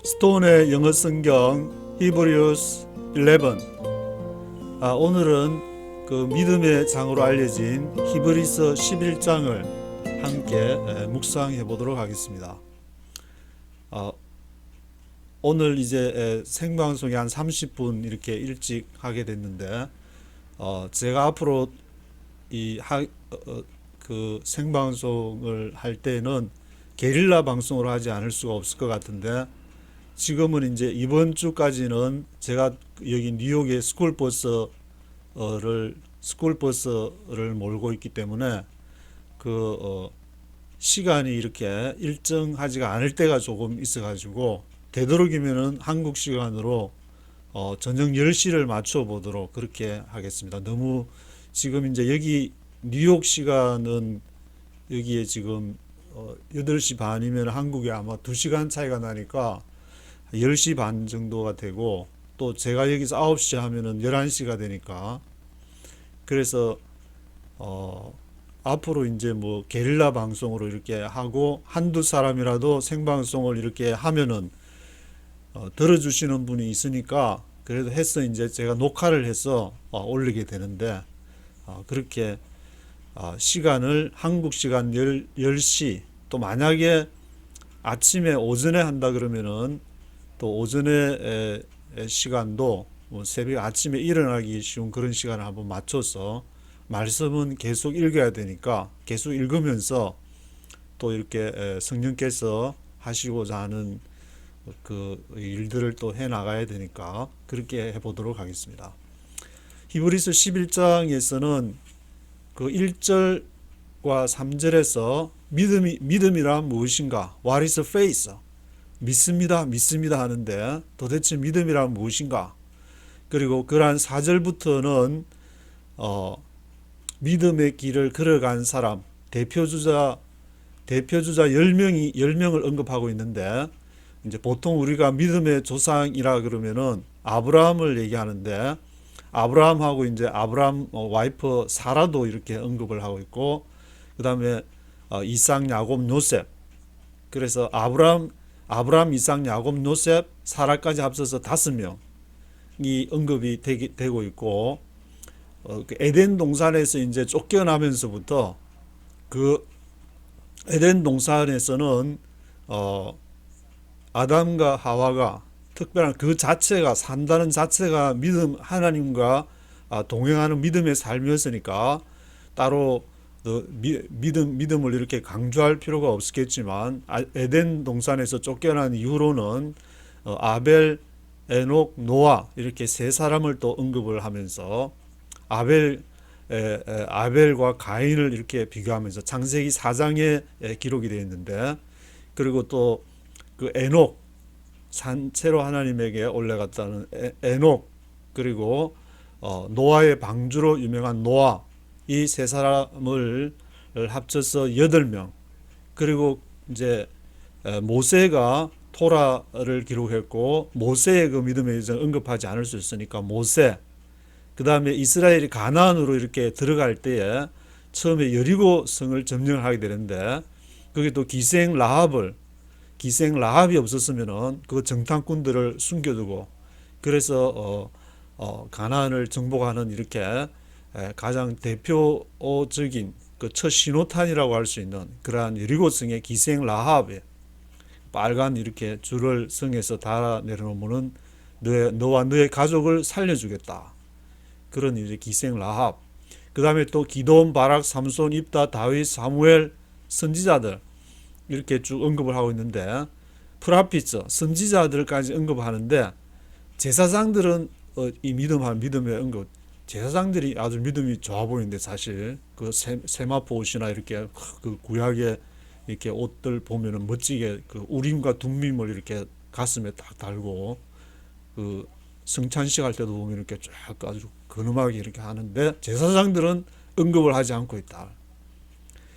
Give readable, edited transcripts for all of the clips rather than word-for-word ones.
스톤의 영어 성경 히브리스 11. 오늘은 그 믿음의 장으로 알려진 히브리서 11장을 함께 묵상해 보도록 하겠습니다. 오늘 이제 생방송이 한 30분 이렇게 일찍 하게 됐는데, 제가 앞으로 그 생방송을 할 때는 게릴라 방송으로 하지 않을 수가 없을 것 같은데, 지금은 이제 이번 주까지는 제가 여기 뉴욕에 스쿨버스를 몰고 있기 때문에 시간이 이렇게 일정하지가 않을 때가 조금 있어가지고, 되도록이면은 한국 시간으로 저녁 10시를 맞춰 보도록 그렇게 하겠습니다. 너무 지금 이제 여기 뉴욕 시간은 여기에 지금 8시 반이면 한국에 아마 2시간 차이가 나니까 10시 반 정도가 되고, 또 제가 여기서 9시 하면은 11시가 되니까, 그래서 앞으로 이제 뭐 게릴라 방송으로 이렇게 하고 한두 사람이라도 생방송을 이렇게 하면은 들어주시는 분이 있으니까, 그래도 해서 이제 제가 녹화를 해서 올리게 되는데, 그렇게 시간을 한국 시간 10시, 또 만약에 아침에 오전에 한다 그러면은 또 오전에 시간도 뭐 새벽 아침에 일어나기 쉬운 그런 시간을 한번 맞춰서, 말씀은 계속 읽어야 되니까 계속 읽으면서 또 이렇게 성령께서 하시고자 하는 그 일들을 또 해 나가야 되니까 그렇게 해보도록 하겠습니다. 히브리서 11장에서는 그 1절과 3절에서 믿음이란 무엇인가? What is faith? 믿습니다, 믿습니다 하는데, 도대체 믿음이란 무엇인가? 그리고 그러한 4절부터는 믿음의 길을 걸어간 사람, 대표주자 10명을 언급하고 있는데, 이제 보통 우리가 믿음의 조상이라 그러면은 아브라함을 얘기하는데, 아브라함하고 이제 아브라함 와이프 사라도 이렇게 언급을 하고 있고, 그 다음에 이삭, 야곱, 요셉. 그래서 아브라함, 이삭, 야곱, 요셉, 사라까지 합쳐서 5명이 언급이 되고 있고, 그 에덴 동산에서 이제 쫓겨나면서부터, 그 에덴 동산에서는 아담과 하와가 특별한 그 자체가, 산다는 자체가 하나님과 동행하는 믿음의 삶이었으니까 따로 믿음을 이렇게 강조할 필요가 없겠지만, 에덴 동산에서 쫓겨난 이후로는 아벨, 에녹, 노아 이렇게 세 사람을 또 언급을 하면서, 아벨과 가인을 이렇게 비교하면서 창세기 4장에 기록이 되어 있는데, 그리고 또 그 에녹, 산채로 하나님에게 올라갔다는 에녹, 그리고 노아의 방주로 유명한 노아, 이 세 사람을 합쳐서 8명. 그리고 이제 모세가 토라를 기록했고, 모세의 그 믿음의 여정 언급하지 않을 수 있으니까 모세. 그 다음에 이스라엘이 가나안으로 이렇게 들어갈 때에 처음에 여리고 성을 점령을 하게 되는데, 거기 또 기생 라합이 없었으면은 그 정탐꾼들을 숨겨두고, 그래서 가나안을 정복하는 이렇게 가장 대표적인 그 첫 신호탄이라고 할 수 있는 그러한 여리고성의 기생 라합의 빨간 이렇게 줄을 성에서 달아 내려놓으면은 너와 너의 가족을 살려주겠다, 그런 이제 기생 라합. 그 다음에 또 기드온, 바락, 삼손, 입다, 다윗, 사무엘, 선지자들 이렇게 쭉 언급을 하고 있는데, 프라피처, 선지자들까지 언급하는데, 제사장들은 이 믿음의 언급, 제사장들이 아주 믿음이 좋아 보이는데, 사실 그 세마포 옷이나 이렇게 그 구약의 이렇게 옷들 보면은 멋지게 그 우림과 둠밈을 이렇게 가슴에 딱 달고, 그 성찬식 할 때도 보면 이렇게 쫙 아주 근엄하게 이렇게 하는데, 제사장들은 언급을 하지 않고 있다.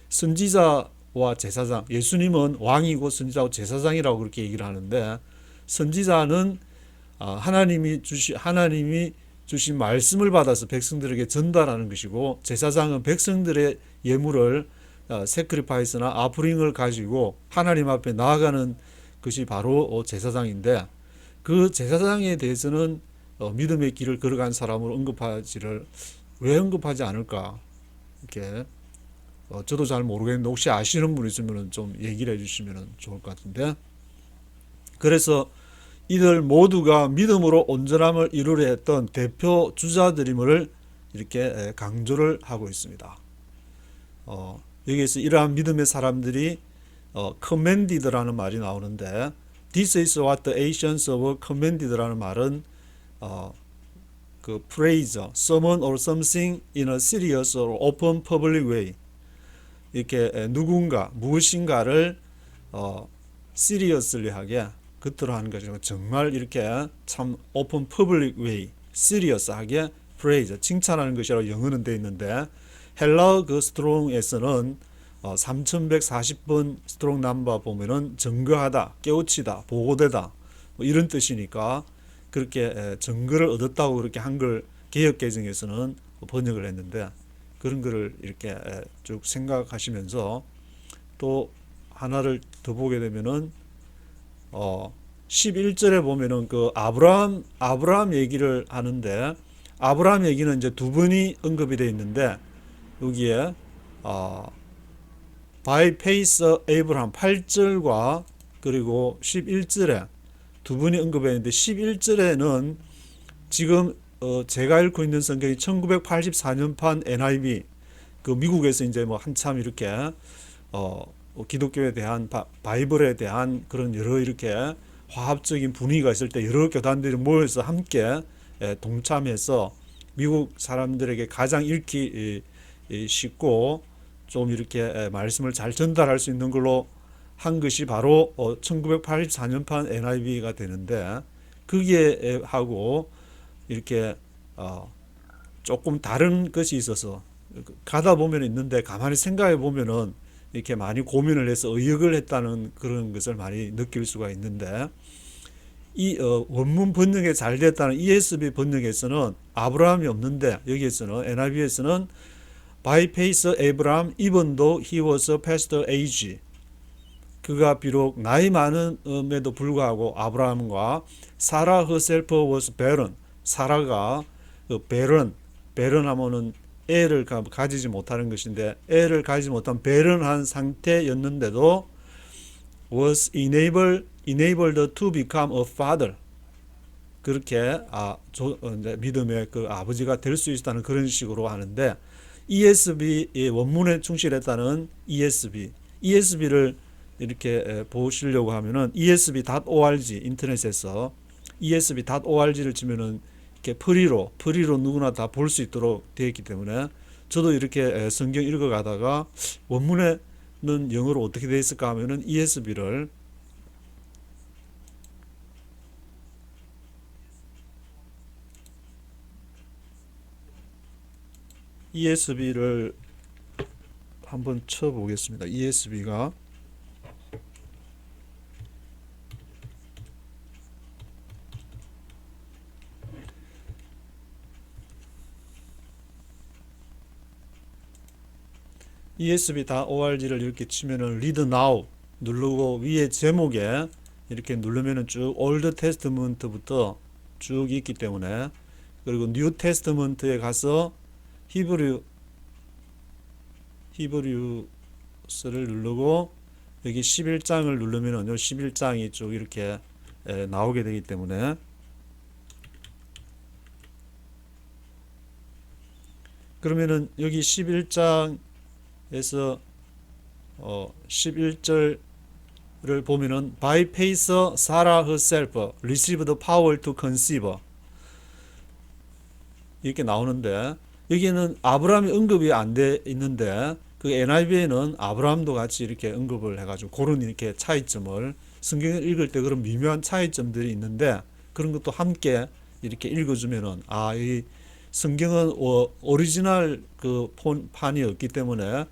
선지자와 제사장, 예수님은 왕이고 선지자고 제사장이라고 그렇게 얘기를 하는데, 선지자는 하나님이 주신 말씀을 받아서 백성들에게 전달하는 것이고, 제사장은 백성들의 예물을 세크리파이스나 아프링을 가지고 하나님 앞에 나아가는 그것이 바로 제사장인데 그 제사장에 대해서는 믿음의 길을 걸어간 사람으로 왜 언급하지 않을까 이렇게 저도 잘 모르겠는데 혹시 아시는 분 있으면 좀 얘기를 해주시면 좋을 것 같은데 그래서 이들 모두가 믿음으로 온전함을 이루려 했던 대표 주자들임을 이렇게 강조를 하고 있습니다. 여기에서 이러한 믿음의 사람들이 commended라는 말이 나오는데 This is what the Asians of commended라는 말은 그 praise, someone or something in a serious or open public way 이렇게 누군가 무엇인가를 seriously하게 겉으로 하는 것이고 정말 이렇게 참 open public way, serious하게 praise, 칭찬하는 것이라고 영어는 되어 있는데 헬라어 그 스트롱에서는 3140번 스트롱 넘버 보면은 증거하다, 깨우치다, 보고되다 뭐 이런 뜻이니까 그렇게 증거를 얻었다고 그렇게 한글 개역개정에서는 번역을 했는데 그런 거를 이렇게 쭉 생각하시면서 또 하나를 더 보게 되면은 11절에 보면은 그 아브라함 얘기를 하는데 아브라함 얘기는 이제 두 번이 언급이 되어 있는데 여기에 by faith Abraham 8절과 그리고 11절에 두 번이 언급했는데 11절에는 지금 제가 읽고 있는 성경이 1984년판 NIV 그 미국에서 이제 뭐 한참 이렇게 기독교에 대한 바이블에 대한 그런 여러 이렇게 화합적인 분위기가 있을 때 여러 교단들이 모여서 함께 동참해서 미국 사람들에게 가장 읽기 쉽고 좀 이렇게 말씀을 잘 전달할 수 있는 걸로 한 것이 바로 1984년판 NIV가 되는데 거기에 하고 이렇게 조금 다른 것이 있어서 가다 보면 있는데 가만히 생각해 보면은 이렇게 많이 고민을 해서 의역을 했다는 그런 것을 많이 느낄 수가 있는데 이 원문 번역에 잘 됐다는 ESV 번역에서는 아브라함이 없는데 여기에서는 NIV에서는 by faith Abraham even though he was past age 그가 비록 나이 많음에도 불구하고 아브라함과 사라 herself was barren 사라가 barren 하면은 애를 가지지 못하는 것인데 애를 가지지 못한 barren한 상태였는데도 was enabled to become a father 그렇게 믿음의 그 아버지가 될 수 있다는 그런 식으로 하는데 ESV 원문에 충실했다는 ESV를 이렇게 보시려고 하면은 esv.org 인터넷에서 esv.org를 치면은 이렇게 프리로 누구나 다 볼 수 있도록 되어 있기 때문에 저도 이렇게 성경 읽어가다가 원문에는 영어로 어떻게 되어 있을까 하면은 ESV를 한번 쳐보겠습니다. ESV가 esv.org를 이렇게 치면은 read now 누르고 위에 제목에 이렇게 누르면은 쭉 올드 테스트먼트부터 쭉 있기 때문에 그리고 뉴 테스트먼트에 가서 히브리서를 누르고 여기 11장을 누르면은 11장이 쭉 이렇게 나오게 되기 때문에 그러면은 여기 11장에서 11절을 보면은 by faith Sarah herself received power to conceive 이렇게 나오는데 여기는 아브라함이 언급이 안 돼 있는데 그 NIV에는 아브라함도 같이 이렇게 언급을 해가지고 그런 이렇게 차이점을 성경을 읽을 때 그런 미묘한 차이점들이 있는데 그런 것도 함께 이렇게 읽어주면은 이 성경은 오리지널 그 판이 없기 때문에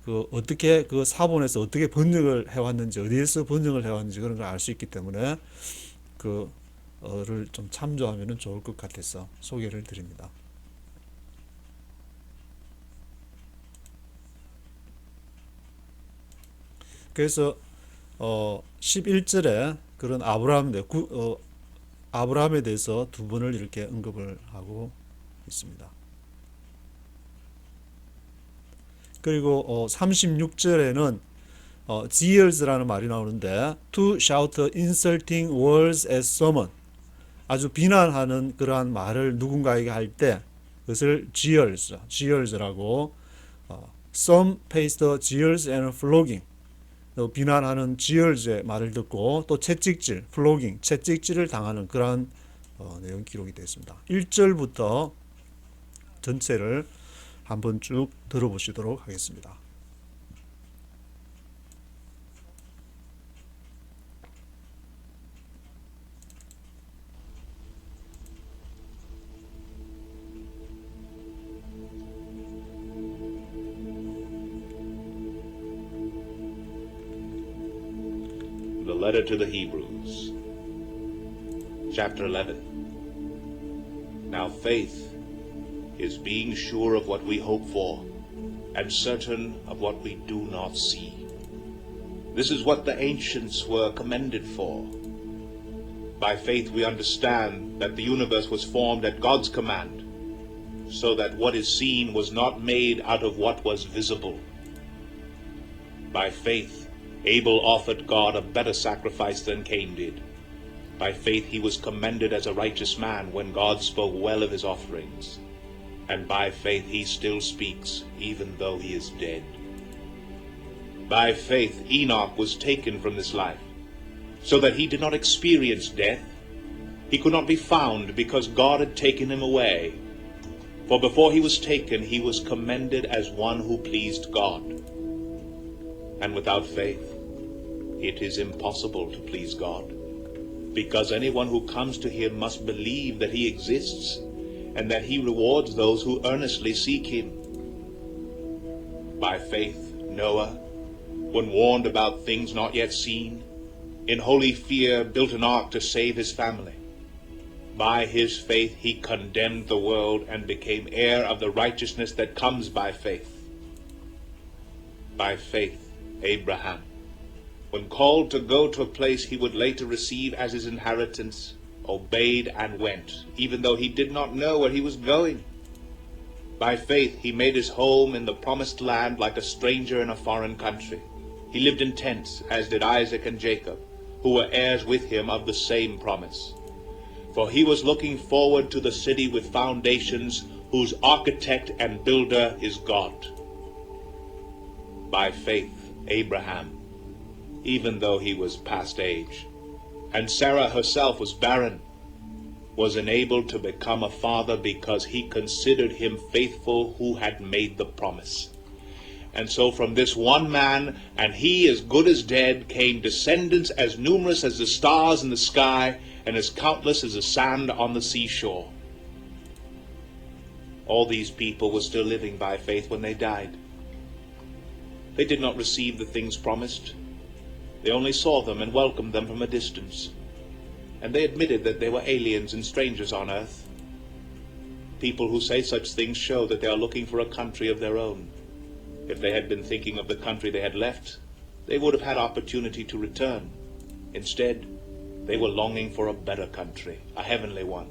그 어떻게 그 사본에서 어떻게 번역을 해왔는지 어디에서 번역을 해왔는지 그런 걸 알 수 있기 때문에 그를 좀 참조하면 좋을 것 같아서 소개를 드립니다. 그래서 11절에 그런 아브라함에 대해서 두 번을 이렇게 언급을 하고 있습니다. 그리고 36절에는 jeers라는 말이 나오는데 to shout insulting words at someone, 아주 비난하는 그러한 말을 누군가에게 할 때 그것을 jeers라고 some faced jeers and flogging, 비난하는 jeers의 말을 듣고 또 채찍질, flogging, 채찍질을 당하는 그러한 내용 기록이 되어 있습니다. 1절부터 전체를 한번 쭉 들어보시도록 하겠습니다. The letter to the Hebrews, chapter 11. Now faith is being sure of what we hope for, and certain of what we do not see. This is what the ancients were commended for. By faith we understand that the universe was formed at God's command, so that what is seen was not made out of what was visible. By faith Abel offered God a better sacrifice than Cain did. By faith he was commended as a righteous man when God spoke well of his offerings. And by faith he still speaks, even though he is dead. By faith Enoch was taken from this life, so that he did not experience death. He could not be found because God had taken him away. For before he was taken, he was commended as one who pleased God. And without faith, it is impossible to please God, because anyone who comes to him must believe that he exists, and that he rewards those who earnestly seek him. By faith Noah, when warned about things not yet seen, in holy fear built an ark to save his family. By his faith he condemned the world and became heir of the righteousness that comes by faith. By faith Abraham, when called to go to a place he would later receive as his inheritance, obeyed and went, even though he did not know where he was going. By faith he made his home in the promised land like a stranger in a foreign country. He lived in tents, as did Isaac and Jacob, who were heirs with him of the same promise. For he was looking forward to the city with foundations, whose architect and builder is God. By faith Abraham, even though he was past age, and Sarah herself was barren, was enabled to become a father because he considered him faithful who had made the promise. And so from this one man, and he as good as dead, came descendants as numerous as the stars in the sky, and as countless as the sand on the seashore. All these people were still living by faith when they died. They did not receive the things promised. They only saw them and welcomed them from a distance. And they admitted that they were aliens and strangers on earth. People who say such things show that they are looking for a country of their own. If they had been thinking of the country they had left, they would have had opportunity to return. Instead, they were longing for a better country, a heavenly one.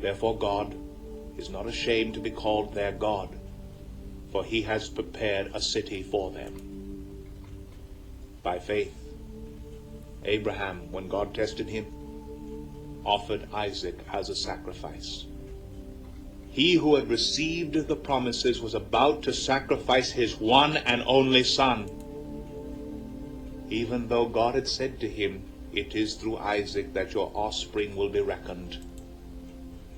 Therefore God is not ashamed to be called their God, for he has prepared a city for them. By faith, Abraham, when God tested him, offered Isaac as a sacrifice. He who had received the promises was about to sacrifice his one and only son, even though God had said to him, "It is through Isaac that your offspring will be reckoned."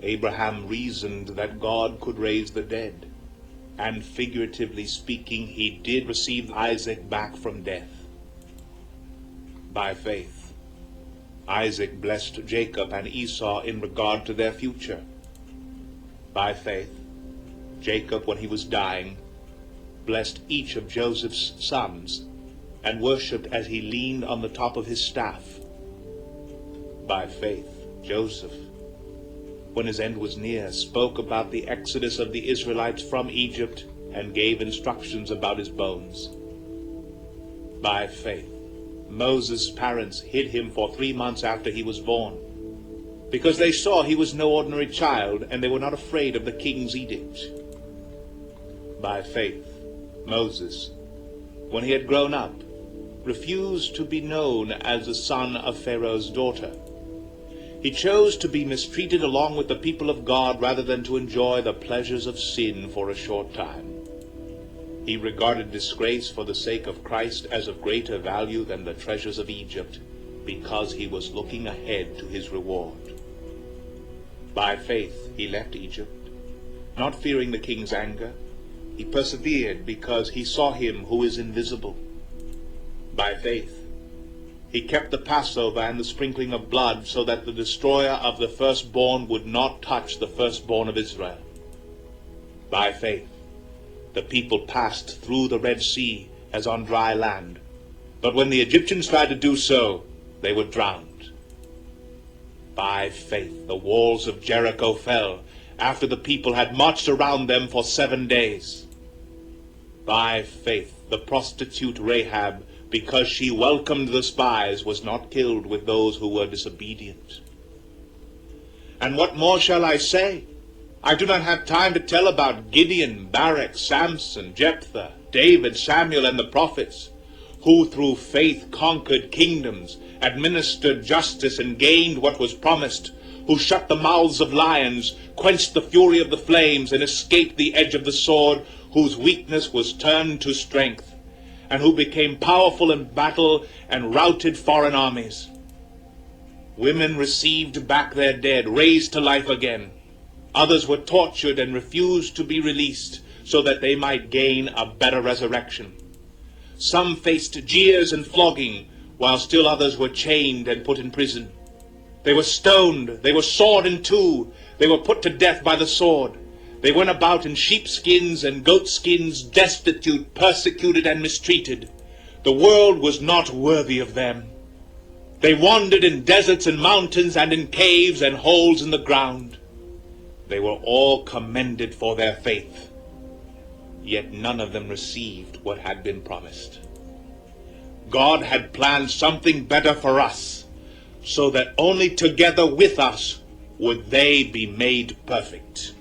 Abraham reasoned that God could raise the dead, and figuratively speaking, he did receive Isaac back from death. By faith, Isaac blessed Jacob and Esau in regard to their future. By faith, Jacob, when he was dying, blessed each of Joseph's sons and worshipped as he leaned on the top of his staff. By faith, Joseph, when his end was near, spoke about the exodus of the Israelites from Egypt and gave instructions about his bones. By faith, Moses' parents hid him for 3 months after he was born, because they saw he was no ordinary child, and they were not afraid of the king's edict. By faith, Moses, when he had grown up, refused to be known as the son of Pharaoh's daughter. He chose to be mistreated along with the people of God rather than to enjoy the pleasures of sin for a short time. He regarded disgrace for the sake of Christ as of greater value than the treasures of Egypt, because he was looking ahead to his reward. By faith he left Egypt, not fearing the king's anger. He persevered because he saw him who is invisible. By faith he kept the Passover and the sprinkling of blood, so that the destroyer of the firstborn would not touch the firstborn of Israel. By faith the people passed through the Red Sea as on dry land, but when the Egyptians tried to do so, they were drowned. By faith the walls of Jericho fell after the people had marched around them for 7 days. By faith the prostitute Rahab, because she welcomed the spies, was not killed with those who were disobedient. And what more shall I say? I do not have time to tell about Gideon, Barak, Samson, Jephthah, David, Samuel, and the prophets, who through faith conquered kingdoms, administered justice, and gained what was promised, who shut the mouths of lions, quenched the fury of the flames, and escaped the edge of the sword, whose weakness was turned to strength, and who became powerful in battle and routed foreign armies. Women received back their dead, raised to life again. Others were tortured and refused to be released, so that they might gain a better resurrection. Some faced jeers and flogging, while still others were chained and put in prison. They were stoned, they were sawed in two, they were put to death by the sword. They went about in sheepskins and goatskins, destitute, persecuted, and mistreated. The world was not worthy of them. They wandered in deserts and mountains and in caves and holes in the ground. They were all commended for their faith, yet none of them received what had been promised. God had planned something better for us, so that only together with us would they be made perfect.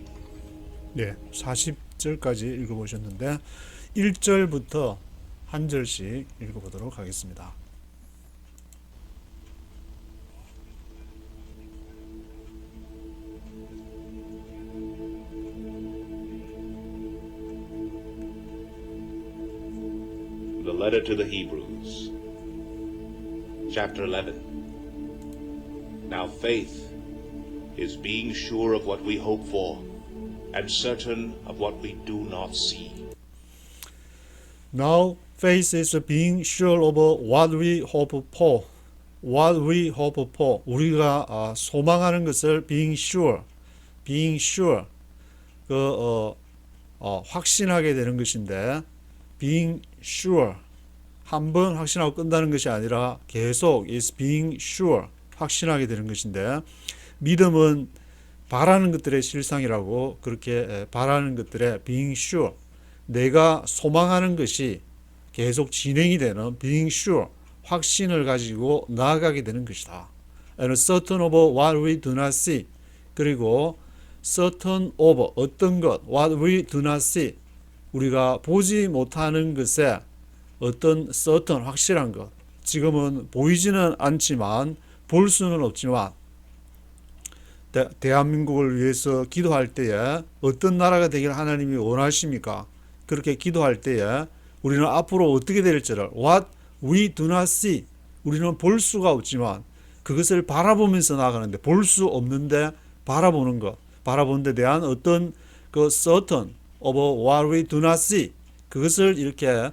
네, 40절까지 읽어보셨는데 1절부터 한 절씩 읽어보도록 하겠습니다. The letter to the Hebrews, chapter 11. Now faith is being sure of what we hope for, and certain of what we do not see. Now faith is being sure of what we hope for. What we hope for. 우리가 소망하는 것을 being sure, 확신하게 되는 것인데, being sure, 한 번 확신하고 끝나는 것이 아니라 계속 is being sure, 확신하게 되는 것인데, 믿음은 바라는 것들의 실상이라고, 그렇게 바라는 것들의 being sure, 내가 소망하는 것이 계속 진행이 되는 being sure, 확신을 가지고 나아가게 되는 것이다. And certain of what we do not see. 그리고 certain of 어떤 것, what we do not see, 우리가 보지 못하는 것에 어떤 certain 확실한 것, 지금은 보이지는 않지만 볼 수는 없지만, 대한민국을 위해서 기도할 때에 어떤 나라가 되기를 하나님이 원하십니까? 그렇게 기도할 때에 우리는 앞으로 어떻게 될지를 what we do not see, 우리는 볼 수가 없지만 그것을 바라보면서 나아가는데, 볼 수 없는데 바라보는 것, 바라보는 데 대한 어떤 그 certain of what we do not see, 그것을 이렇게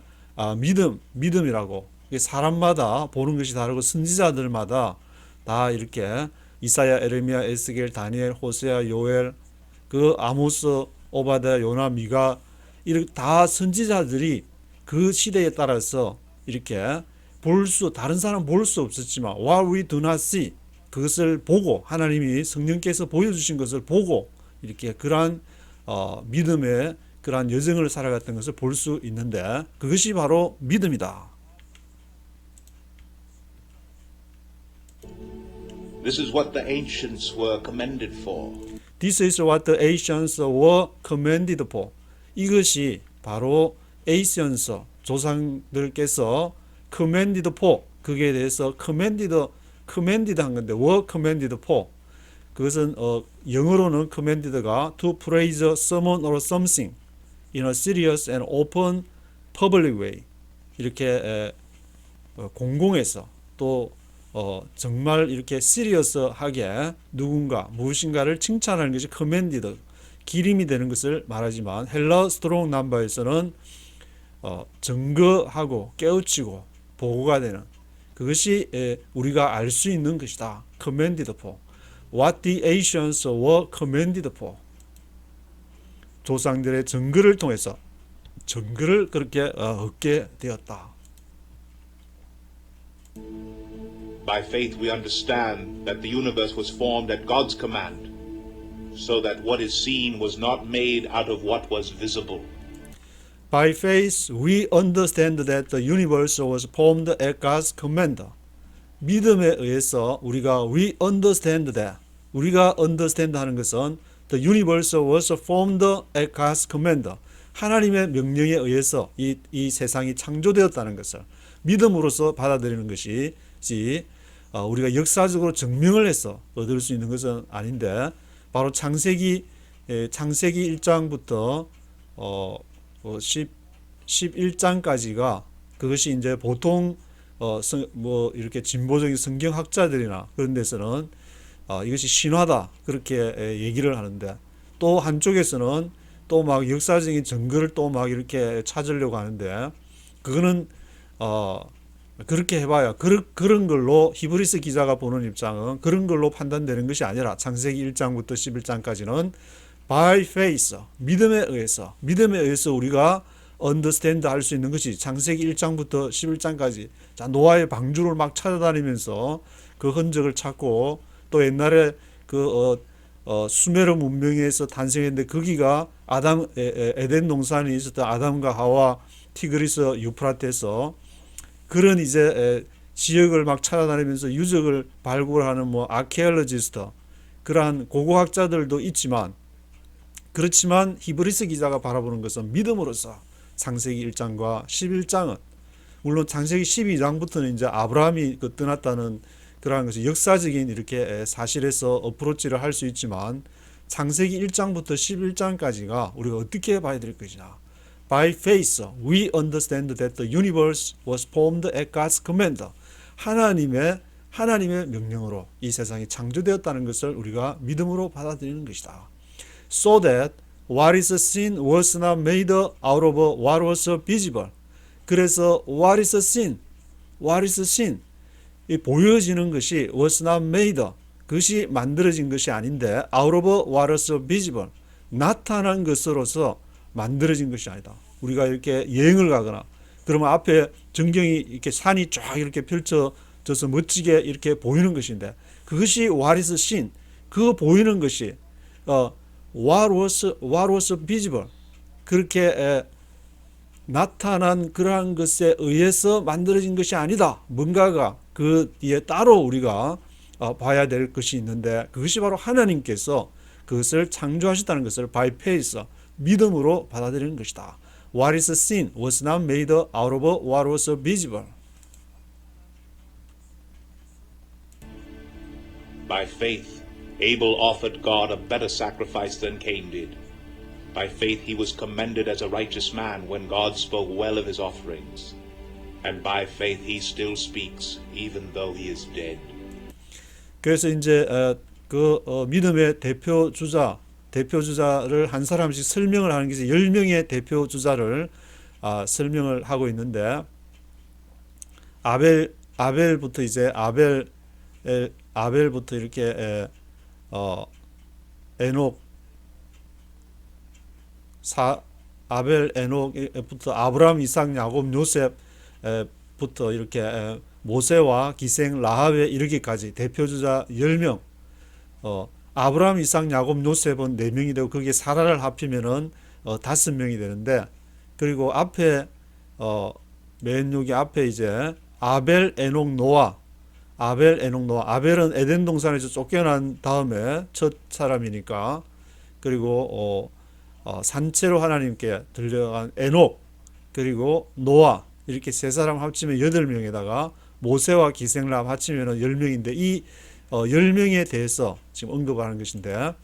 믿음이라고, 사람마다 보는 것이 다르고 선지자들마다 다 이렇게 이사야, 에레미야, 에스겔, 다니엘, 호세아, 요엘, 그 아모스, 오바댜, 요나, 미가, 이렇게 다 선지자들이 그 시대에 따라서 이렇게 다른 사람은 볼 수 없었지만 what we do not see, 그것을 보고, 하나님이 성령께서 보여주신 것을 보고 이렇게 그러한 믿음의 그러한 여정을 살아갔던 것을 볼 수 있는데, 그것이 바로 믿음이다. This is what the ancients were commended for. This is what the ancients were commended for. 이것이 바로 ancients 조상들께서 commended for 그게 대해서 commended 한 건데 were commended for 그것은 영어로는 commended가 to praise someone or something in a serious and open public way 이렇게 공공해서 또 정말 이렇게 시리어스하게 누군가 무엇인가를 칭찬하는 것이 commended 기림이 되는 것을 말하지만 헬러 스트롱 넘버에서는 증거하고 깨우치고 보고가 되는 그것이 우리가 알 수 있는 것이다. commended for. What the ancients were commended for. 조상들의 증거를 통해서 증거를 그렇게 얻게 되었다. By faith we understand that the universe was formed at God's command, so that what is seen was not made out of what was visible. By faith we understand that the universe was formed at God's command. 믿음에 의해서 우리가 we understand that 우리가 understand 하는 것은 the universe was formed at God's command. 하나님의 명령에 의해서 이 세상이 창조되었다는 것을 믿음으로써 받아들이는 것이지 우리가 역사적으로 증명을 해서 얻을 수 있는 것은 아닌데 바로 창세기 1장부터 11장까지가 그것이 이제 보통 뭐 이렇게 진보적인 성경학자들이나 그런 데서는 이것이 신화다 그렇게 얘기를 하는데 또 한쪽에서는 또 막 역사적인 증거를 또 막 이렇게 찾으려고 하는데 그거는 그렇게 해봐야 그런 걸로 히브리서 기자가 보는 입장은 그런 걸로 판단되는 것이 아니라 창세기 1장부터 11장까지는 by faith 믿음에 의해서 우리가 understand 할 수 있는 것이 창세기 1장부터 11장까지 자 노아의 방주를 막 찾아다니면서 그 흔적을 찾고 또 옛날에 그 수메르 문명에서 탄생했는데 거기가 에덴 동산에 있었던 아담과 하와 티그리스 유프라테에서 그런 이제 지역을 막 찾아다니면서 유적을 발굴하는 뭐 아케올로지스트 그러한 고고학자들도 있지만 그렇지만 히브리서 기자가 바라보는 것은 믿음으로서 창세기 1장과 11장은 물론 창세기 12장부터는 이제 아브라함이 떠났다는 그러한 것이 역사적인 이렇게 사실에서 어프로치를 할 수 있지만 창세기 1장부터 11장까지가 우리가 어떻게 봐야 될 것이냐. By faith, we understand that the universe was formed at God's command. 하나님의 명령으로 이 세상이 창조되었다는 것을 우리가 믿음으로 받아들이는 것이다. So that what is seen was not made out of what was visible. 그래서 what is seen, 이 보여지는 것이 was not made, 그것이 만들어진 것이 아닌데 out of what was visible, 나타난 것으로서 만들어진 것이 아니다. 우리가 이렇게 여행을 가거나 그러면 앞에 전경이 이렇게 산이 쫙 이렇게 펼쳐져서 멋지게 이렇게 보이는 것인데 그것이 what is seen, 그 보이는 것이 what was visible, 그렇게 나타난 그러한 것에 의해서 만들어진 것이 아니다. 뭔가가 그 뒤에 따로 우리가 봐야 될 것이 있는데 그것이 바로 하나님께서 그것을 창조하셨다는 것을 by faith, 믿음으로 받아들이는 것이다. What is seen was not made out of what was visible. By faith, Abel offered God a better sacrifice than Cain did. By faith he was commended as a righteous man when God spoke well of his offerings. And by faith he still speaks, even though he is dead. 그래서 이제 믿음의 대표주자를 한 사람씩 설명을 하는 것이 10명의 대표주자를 설명을 하고 있는데 아벨부터 이제 아벨부터 이렇게 아벨 에녹부터 아브라함, 이삭, 야곱, 요셉부터 이렇게 모세와 기생 라합에 이르기까지 대표주자 10명. 아브라함, 이삭, 야곱, 요셉은 4명이 되고 거기에 사라를 합치면은 5명이 되는데 그리고 앞에 맨 여기 앞에 이제 아벨, 에녹, 노아 아벨, 에녹, 노아. 아벨은 에덴 동산에서 쫓겨난 다음에 첫 사람이니까. 그리고 산채로 하나님께 들려간 에녹, 그리고 노아, 이렇게 세 사람 합치면 8명에다가 모세와 기생람 합치면 10명인데 이 10명에 대해서 지금 언급하는 것인데,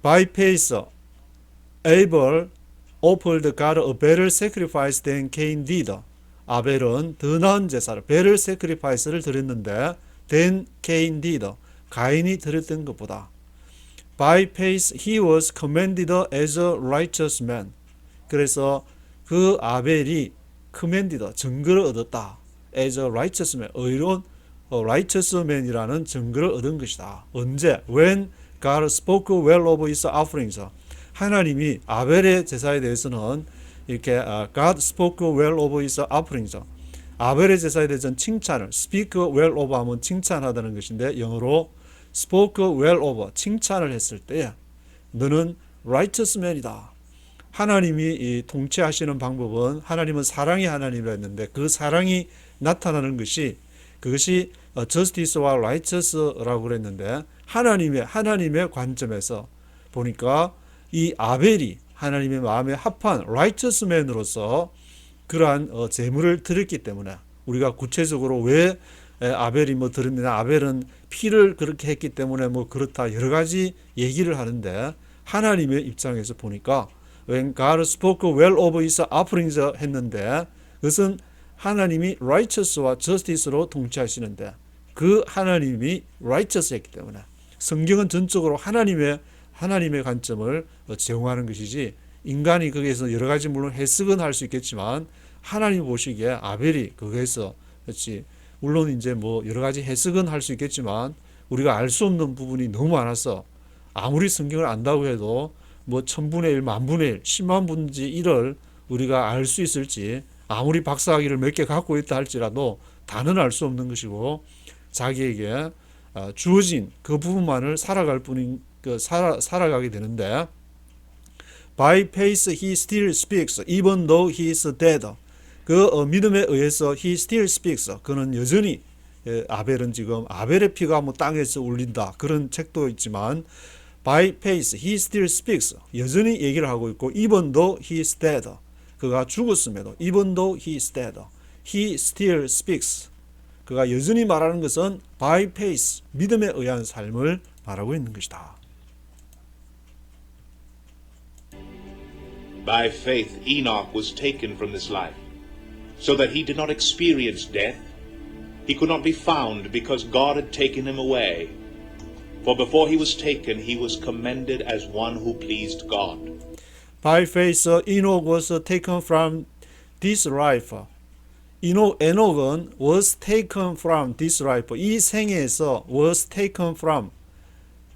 by faith Abel offered God a better sacrifice than Cain did. 아벨은 더 나은 제사를, better sacrifice를 드렸는데 than Cain did. 가인이 드렸던 것보다. By faith he was commended as a righteous man. 그래서 그 아벨이 commended, 증거를 얻었다. as a righteous man, 의로운 righteous man이라는 증거를 얻은 것이다. 언제? When God spoke well of his offerings. 하나님이 아벨의 제사에 대해서는 이렇게 God spoke well of his offerings. 아벨의 제사에 대해서는 칭찬을, speak well of 하면 칭찬하다는 것인데 영어로 spoke well of, 칭찬을 했을 때 너는 righteous man이다. 하나님이 이 통치하시는 방법은, 하나님은 사랑의 하나님이라 했는데 그 사랑이 나타나는 것이, 그것이 justice와 righteous라고 그랬는데 하나님의 관점에서 보니까 이 아벨이 하나님의 마음에 합한 righteous man으로서 그러한 제물을 드렸기 때문에, 우리가 구체적으로 왜 아벨이 뭐 드렸느냐, 아벨은 피를 그렇게 했기 때문에 뭐 그렇다, 여러 가지 얘기를 하는데 하나님의 입장에서 보니까 When God spoke well of his offerings 했는데 그것은 하나님이 righteous와 justice로 통치하시는데 그 하나님이 righteous 했기 때문에, 성경은 전적으로 하나님의 관점을 제공하는 것이지, 인간이 거기에서 여러 가지 물론 해석은 할 수 있겠지만 하나님 보시기에 아벨이 거기에서, 그렇지, 물론 이제 뭐 여러 가지 해석은 할 수 있겠지만 우리가 알 수 없는 부분이 너무 많아서 아무리 성경을 안다고 해도 뭐 1000분의 1, 10,000분의 1, 10만 분지 1을 우리가 알 수 있을지, 아무리 박사학위를 몇 개 갖고 있다 할지라도 다는 알 수 없는 것이고, 자기에게 주어진 그 부분만을 살아갈 뿐인, 살아가게 되는데, by faith he still speaks even though he is dead. 그 믿음에 의해서 he still speaks. 그는 여전히, 아벨은 지금 아벨의 피가 뭐 땅에서 울린다 그런 책도 있지만 by faith he still speaks. 여전히 얘기를 하고 있고 even though he is dead. 그가 죽었음에도 even though he is dead, he still speaks. 그가 여전히 말하는 것은 by faith, 믿음에 의한 삶을 말하고 있는 것이다. By faith, Enoch was taken from this life, so that he did not experience death. He could not be found because God had taken him away. For before he was taken, he was commended as one who pleased God. By faith, Enoch was taken from this life. 에녹은 was taken from this life. 이 생에서 was taken from,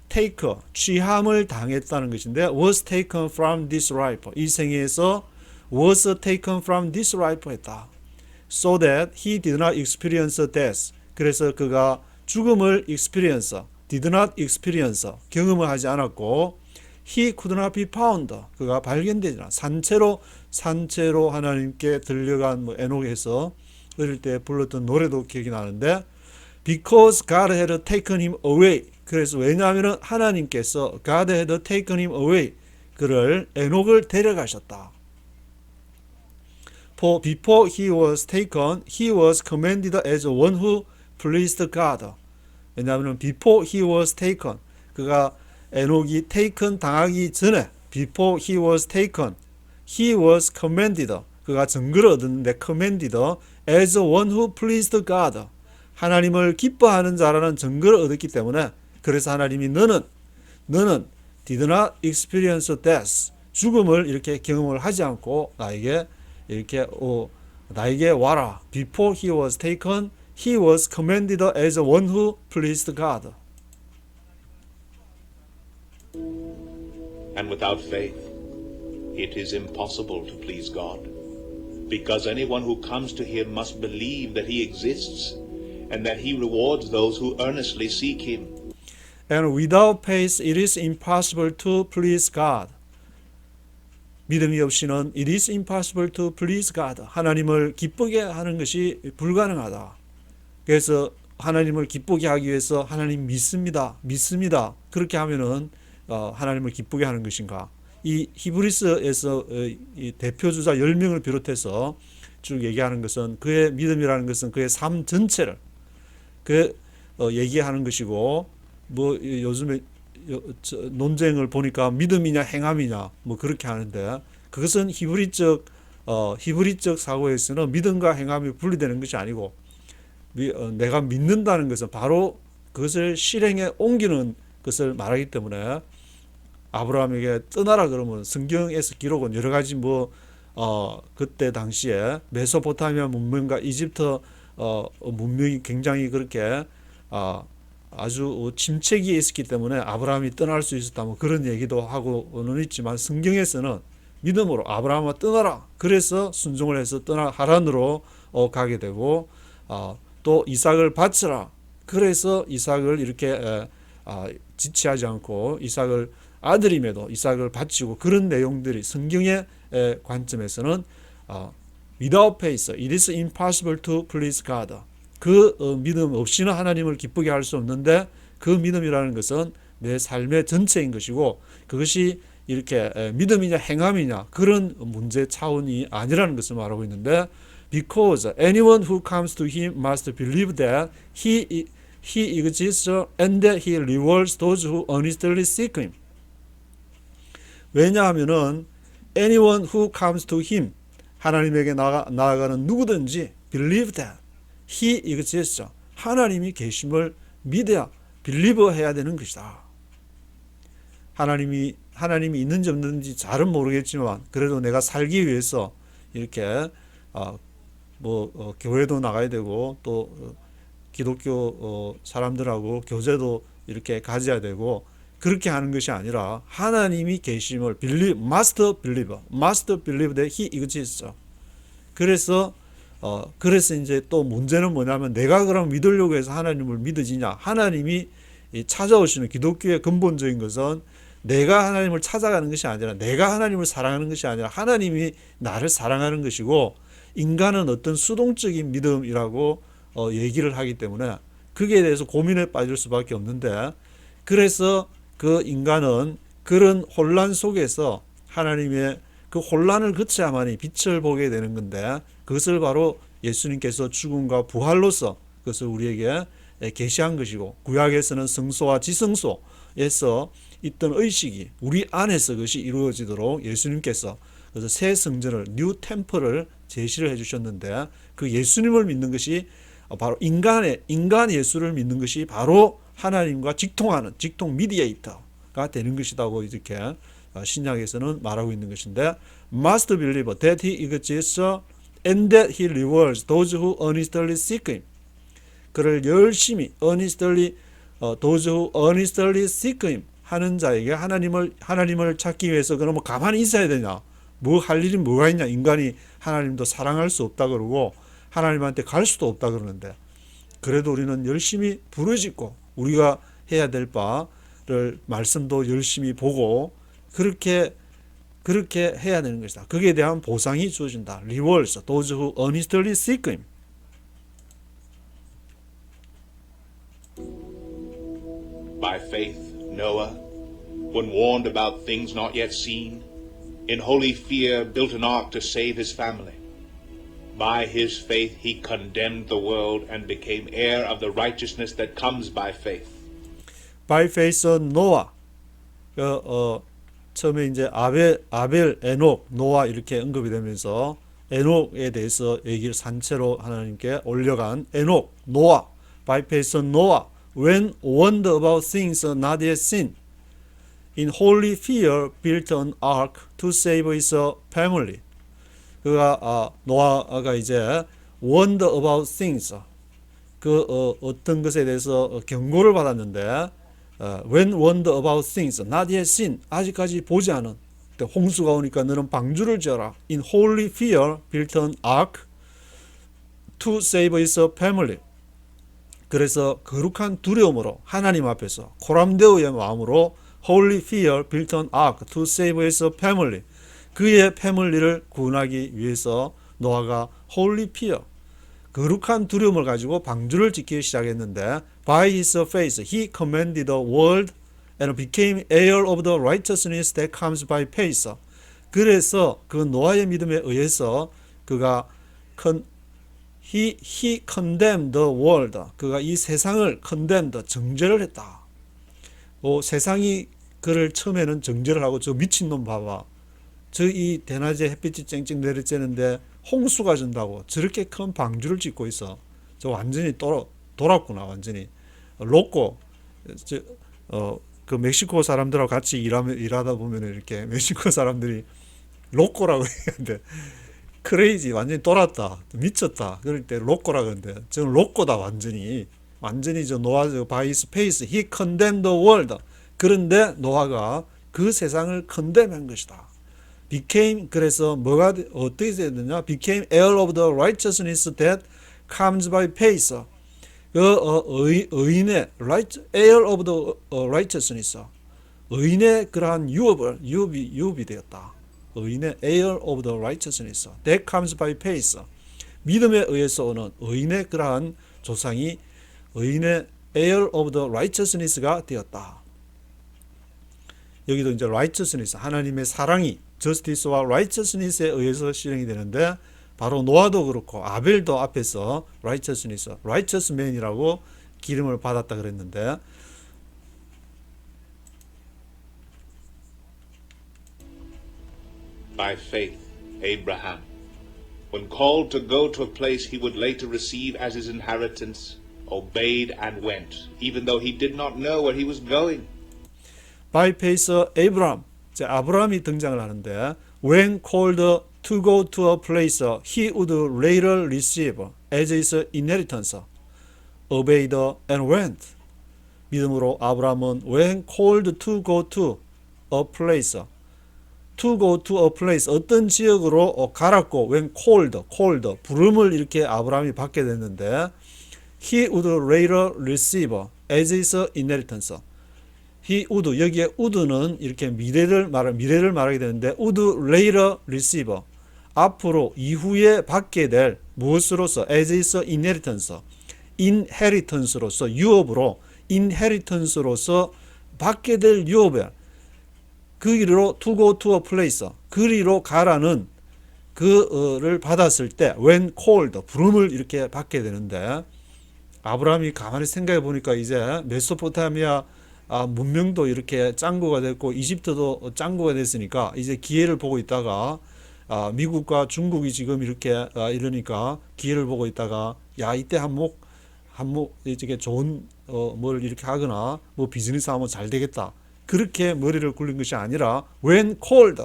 take, 취함을 당했다는 것인데 was taken from this life. 이 생에서 was taken from this life 했다. So that he did not experience death. 그래서 그가 죽음을 experience, did not experience, 경험을 하지 않았고, he could not be found, 그가 발견되지 않아. 산채로 하나님께 들려간 뭐 에녹에서 어릴 때 불렀던 노래도 기억이 나는데, because God had taken him away. 그래서 왜냐하면 하나님께서 God had taken him away, 그를 에녹을 데려가셨다. For before he was taken, he was commended as one who pleased God. 왜냐하면 before he was taken, 그가 에녹이 taken 당하기 전에 before he was taken, he was commended, 그가 증거를 얻었는데 commended as one who pleased God, 하나님을 기뻐하는 자라는 증거를 얻었기 때문에, 그래서 하나님이 너는 did not experience death, 죽음을 이렇게 경험을 하지 않고 나에게 이렇게 나에게 와라. Before he was taken, he was commended as one who pleased God. And without faith, it is impossible to please God, because anyone who comes to him must believe that he exists and that he rewards those who earnestly seek him. And without faith, it is impossible to please God. 믿음이 없이는 it is impossible to please God. 하나님을 기쁘게 하는 것이 불가능하다. 그래서 하나님을 기쁘게 하기 위해서 하나님 믿습니다. 믿습니다. 그렇게 하면은 하나님을 기쁘게 하는 것인가? 이 히브리서에서 이 대표주자 10명을 비롯해서 쭉 얘기하는 것은 그의 믿음이라는 것은 그의 삶 전체를 그 얘기하는 것이고 뭐 요즘에 논쟁을 보니까 믿음이냐 행함이냐 뭐 그렇게 하는데 그것은 히브리적 사고에서는 믿음과 행함이 분리되는 것이 아니고 내가 믿는다는 것은 바로 그것을 실행에 옮기는 것을 말하기 때문에 아브라함에게 떠나라 그러면 성경에서 기록은 여러 가지 그때 당시에 메소포타미아 문명과 이집트 문명이 굉장히 그렇게 아주 침체기에 있었기 때문에 아브라함이 떠날 수 있었다 뭐 그런 얘기도 하고는 있지만 성경에서는 믿음으로 아브라함아 떠나라 그래서 순종을 해서 하란으로 가게 되고 또 이삭을 바쳐라 그래서 이삭을 이렇게 지체하지 않고 이삭을 아들임에도 이삭을 바치고 그런 내용들이 성경의 관점에서는 without faith it is impossible to please God. 그 믿음 없이는 하나님을 기쁘게 할 수 없는데 그 믿음이라는 것은 내 삶의 전체인 것이고 그것이 이렇게 믿음이냐 행함이냐 그런 문제 차원이 아니라는 것을 말하고 있는데 because anyone who comes to him must believe that he exists and that he rewards those who earnestly seek him. 왜냐하면은 anyone who comes to him 하나님에게 나아가는 누구든지 believe that he exists 하나님이 계심을 믿어야 believe 해야 되는 것이다. 하나님이 있는지 없는지 잘은 모르겠지만 그래도 내가 살기 위해서 이렇게 교회도 나가야 되고 또 기독교 사람들하고 교제도 이렇게 가져야 되고 그렇게 하는 것이 아니라 하나님이 계심을 must believe that he exists. 그래서 이제 또 문제는 뭐냐면 내가 그럼 믿으려고 해서 하나님을 믿어지냐? 하나님이 찾아오시는 기독교의 근본적인 것은 내가 하나님을 찾아가는 것이 아니라 내가 하나님을 사랑하는 것이 아니라 하나님이 나를 사랑하는 것이고 인간은 어떤 수동적인 믿음이라고 얘기를 하기 때문에 거기에 대해서 고민에 빠질 수밖에 없는데 그래서 그 인간은 그런 혼란 속에서 하나님의 그 혼란을 거쳐야만이 빛을 보게 되는 건데 그것을 바로 예수님께서 죽음과 부활로서 그것을 우리에게 계시한 것이고 구약에서는 성소와 지성소에서 있던 의식이 우리 안에서 그것이 이루어지도록 예수님께서 그래서 새 성전을 뉴 템플을 제시를 해주셨는데 그 예수님을 믿는 것이 바로 인간 예수를 믿는 것이 바로 하나님과 직통하는 직통 미디에이터가 되는 것이라고 이렇게 신약에서는 말하고 있는 것인데 must believe that he exists and that he rewards those who earnestly seek him. 그를 열심히 those who earnestly seek him 하는 자에게 하나님을 찾기 위해서 그러면 가만히 있어야 되냐? 뭐 할 일이 뭐가 있냐? 인간이 하나님도 사랑할 수 없다 그러고 하나님한테 갈 수도 없다 그러는데 그래도 우리는 열심히 부르짖고 우리가 해야 될 바를 말씀도 열심히 보고 그렇게 해야 되는 것이다. 거기에 대한 보상이 주어진다. Rewards those who earnestly seek him. By faith, Noah, when warned about things not yet seen, in holy fear built an ark to save his family. By his faith he condemned the world and became heir of the righteousness that comes by faith. By faith, 노아. 처음에 이제 아벨, 에녹, 노아 이렇게 언급이 되면서 에녹에 대해서 얘기를 산채로 하나님께 올려간 에녹, 노아. By faith, 노아. When warned about things not yet seen, in holy fear built an ark to save his family. 노아가 이제 warned about things, 어떤 것에 대해서 경고를 받았는데, when warned about things not yet seen, 아직까지 보지 않은, 홍수가 오니까 너는 방주를 지어라. In holy fear built an ark to save his family. 그래서 거룩한 두려움으로 하나님 앞에서 코람데오의 마음으로 holy fear built an ark to save his family. 그의 패밀리를 구원하기 위해서 노아가 holy fear, 거룩한 두려움을 가지고 방주를 짓기 시작했는데 by his faith he commanded the world and became heir of the righteousness that comes by faith. 그래서 그 노아의 믿음에 의해서 그가 he condemned the world. 그가 이 세상을 condemned, 정죄를 했다. 세상이 그를 처음에는 정죄를 하고 저 미친놈 봐봐. 저 이 대낮에 햇빛이 쨍쨍 내리쬐는데 홍수가 준다고 저렇게 큰 방주를 짓고 있어. 저 완전히 돌았구나. 완전히 로꼬. 그 멕시코 사람들하고 같이 일하다 보면 이렇게 멕시코 사람들이 로꼬라고 얘기하는데 크레이지, 완전히 돌았다, 미쳤다 그럴 때 로꼬라고 하는데 저는 로꼬다. 완전히 저 노아 by his faith he condemned the world. 그런데 노아가 그 세상을 condemn한 것이다. became, 그래서 뭐가 어떻게 돼야 되냐? became heir of the righteousness that comes by faith. 의인의 heir of the righteousness, 의인의 그러한 유업이 되었다. 의인의 heir of the righteousness that comes by faith. 믿음에 의해서 오는 의인의 그러한 조상이 의인의 heir of the righteousness가 되었다. 여기도 이제 righteousness, 하나님의 사랑이 justice와 righteousness에 의해서 실행이 되는데 바로 노아도 그렇고 아벨도 앞에서 righteous man이라고 기름을 받았다 그랬는데 By faith, Abraham, when called to go to a place he would later receive as his inheritance, obeyed and went, even though he did not know where he was going. by faith Abraham, 아브라함이 등장을 하는데 when called to go to a place he would later receive as his inheritance, obeyed and went. 믿음으로 아브라함은 when called to go to a place, to go to a place, 어떤 지역으로 가라고 when called 부름을 이렇게 아브라함이 받게 됐는데 he would later receive as his inheritance. he would, 여기에 would는 이렇게 미래를 말하게 되는데 would later receive, 앞으로 이후에 받게 될 무엇으로서 as his inheritance로서 유업으로 inheritance로서 받게 될 유업에 그 길로 to go to a place, 그리로 가라는 그를 받았을 때 when called 부름을 이렇게 받게 되는데 아브라함이 가만히 생각해 보니까 이제 메소포타미아 문명도 이렇게 짱구가 됐고 이집트도 짱구가 됐으니까 이제 기회를 보고 있다가 미국과 중국이 지금 이렇게 이러니까 기회를 보고 있다가 야 이때 한몫 이렇게 좋은 뭘 이렇게 하거나 뭐 비즈니스 하면 잘 되겠다 그렇게 머리를 굴린 것이 아니라 when called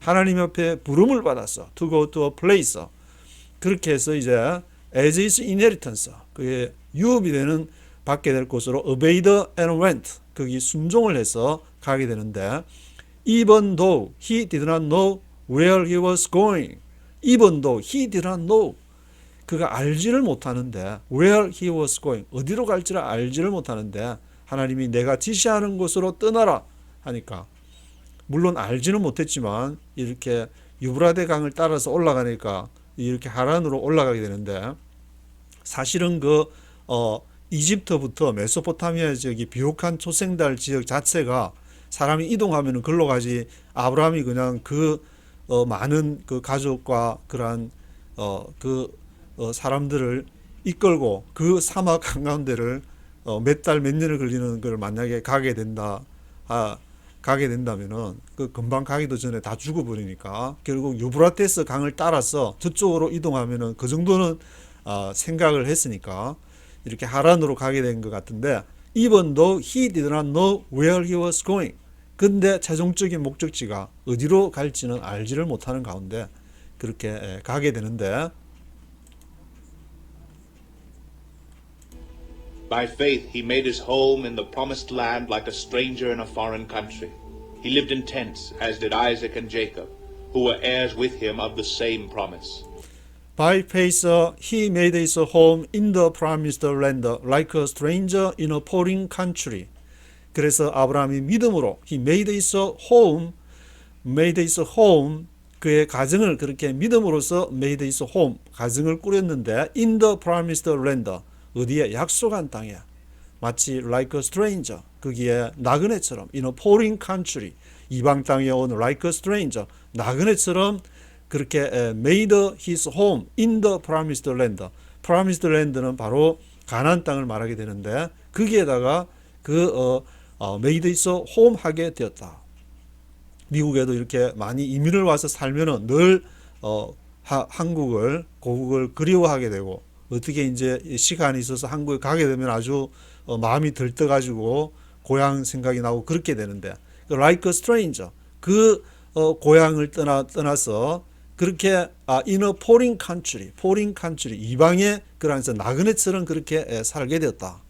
하나님 앞에 부름을 받았어 to go to a place 그렇게 해서 이제 as his inheritance 그게 유업이 되는 받게 될 곳으로 obeyed and went 거기 순종을 해서 가게 되는데 even though he did not know where he was going, even though he did not know 그가 알지를 못하는데 where he was going 어디로 갈지를 알지를 못하는데 하나님이 내가 지시하는 곳으로 떠나라 하니까 물론 알지는 못했지만 이렇게 유브라데 강을 따라서 올라가니까 이렇게 하란으로 올라가게 되는데 사실은 이집트부터 메소포타미아 지역이 비옥한 초생달 지역 자체가 사람이 이동하면 글로 가지 아브라함이 그냥 많은 그 가족과 그러한 사람들을 이끌고 그 사막 한가운데를 몇 달 몇 년을 걸리는 걸 만약에 가게 된다면은 그 금방 가기도 전에 다 죽어버리니까 결국 유브라테스 강을 따라서 저쪽으로 이동하면은 그 정도는 생각을 했으니까 이렇게 하란으로 가게 된 것 같은데 even though he did not know where he was going 근데 최종적인 목적지가 어디로 갈지는 알지를 못하는 가운데 그렇게 가게 되는데 By faith, he made his home in the promised land like a stranger in a foreign country. He lived in tents, as did Isaac and Jacob, who were heirs with him of the same promise. By faith, he made his home in the promised land like a stranger in a foreign country. 그래서 아브라함이 믿음으로 he made his home 그의 가정을 그렇게 믿음으로써 made his home, 가정을 꾸렸는데 in the promised land, 어디에? 약속한 땅에. 마치 like a stranger, 거기에 나그네처럼 in a foreign country, 이방 땅에 온 like a stranger, 나그네처럼 그렇게 made his home in the promised land. promised land는 바로 가나안 땅을 말하게 되는데 거기에다가 made his home 하게 되었다. 미국에도 이렇게 많이 이민을 와서 살면은 늘 한국을 고국을 그리워하게 되고 어떻게 이제 시간이 있어서 한국에 가게 되면 아주 마음이 들떠가지고 고향 생각이 나고 그렇게 되는데 like a stranger 그 고향을 떠나서 그렇게 in a foreign country 이방의 그러면서 나그네처럼 그렇게 살게 되었다.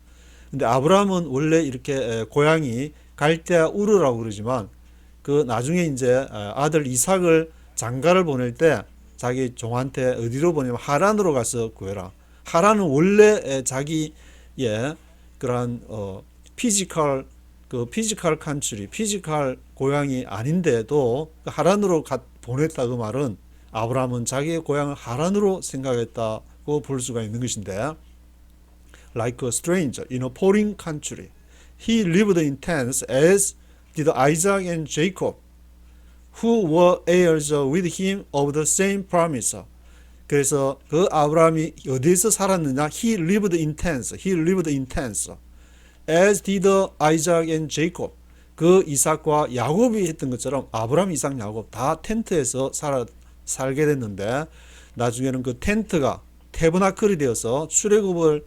근데 아브라함은 원래 이렇게 고향이 갈대아 우르라고 그러지만 그 나중에 이제 아들 이삭을 장가를 보낼 때 자기 종한테 어디로 보내면 하란으로 가서 구해라. 하란은 원래 자기의 그러한 피지컬 컨트리, 피지컬 고향이 아닌데도 하란으로 보냈다 그 말은 아브라함은 자기의 고향을 하란으로 생각했다고 볼 수가 있는 것인데 like a stranger in a foreign country. He lived in tents as did Isaac and Jacob, who were heirs with him of the same promise. 그래서 그 아브라함이 어디에서 살았느냐? He lived in tents. As did Isaac and Jacob. 그 이삭과 야곱이 했던 것처럼 아브라함, 이삭, 야곱 다 텐트에서 살게 됐는데 나중에는 그 텐트가 태브나클이 되어서 출애굽을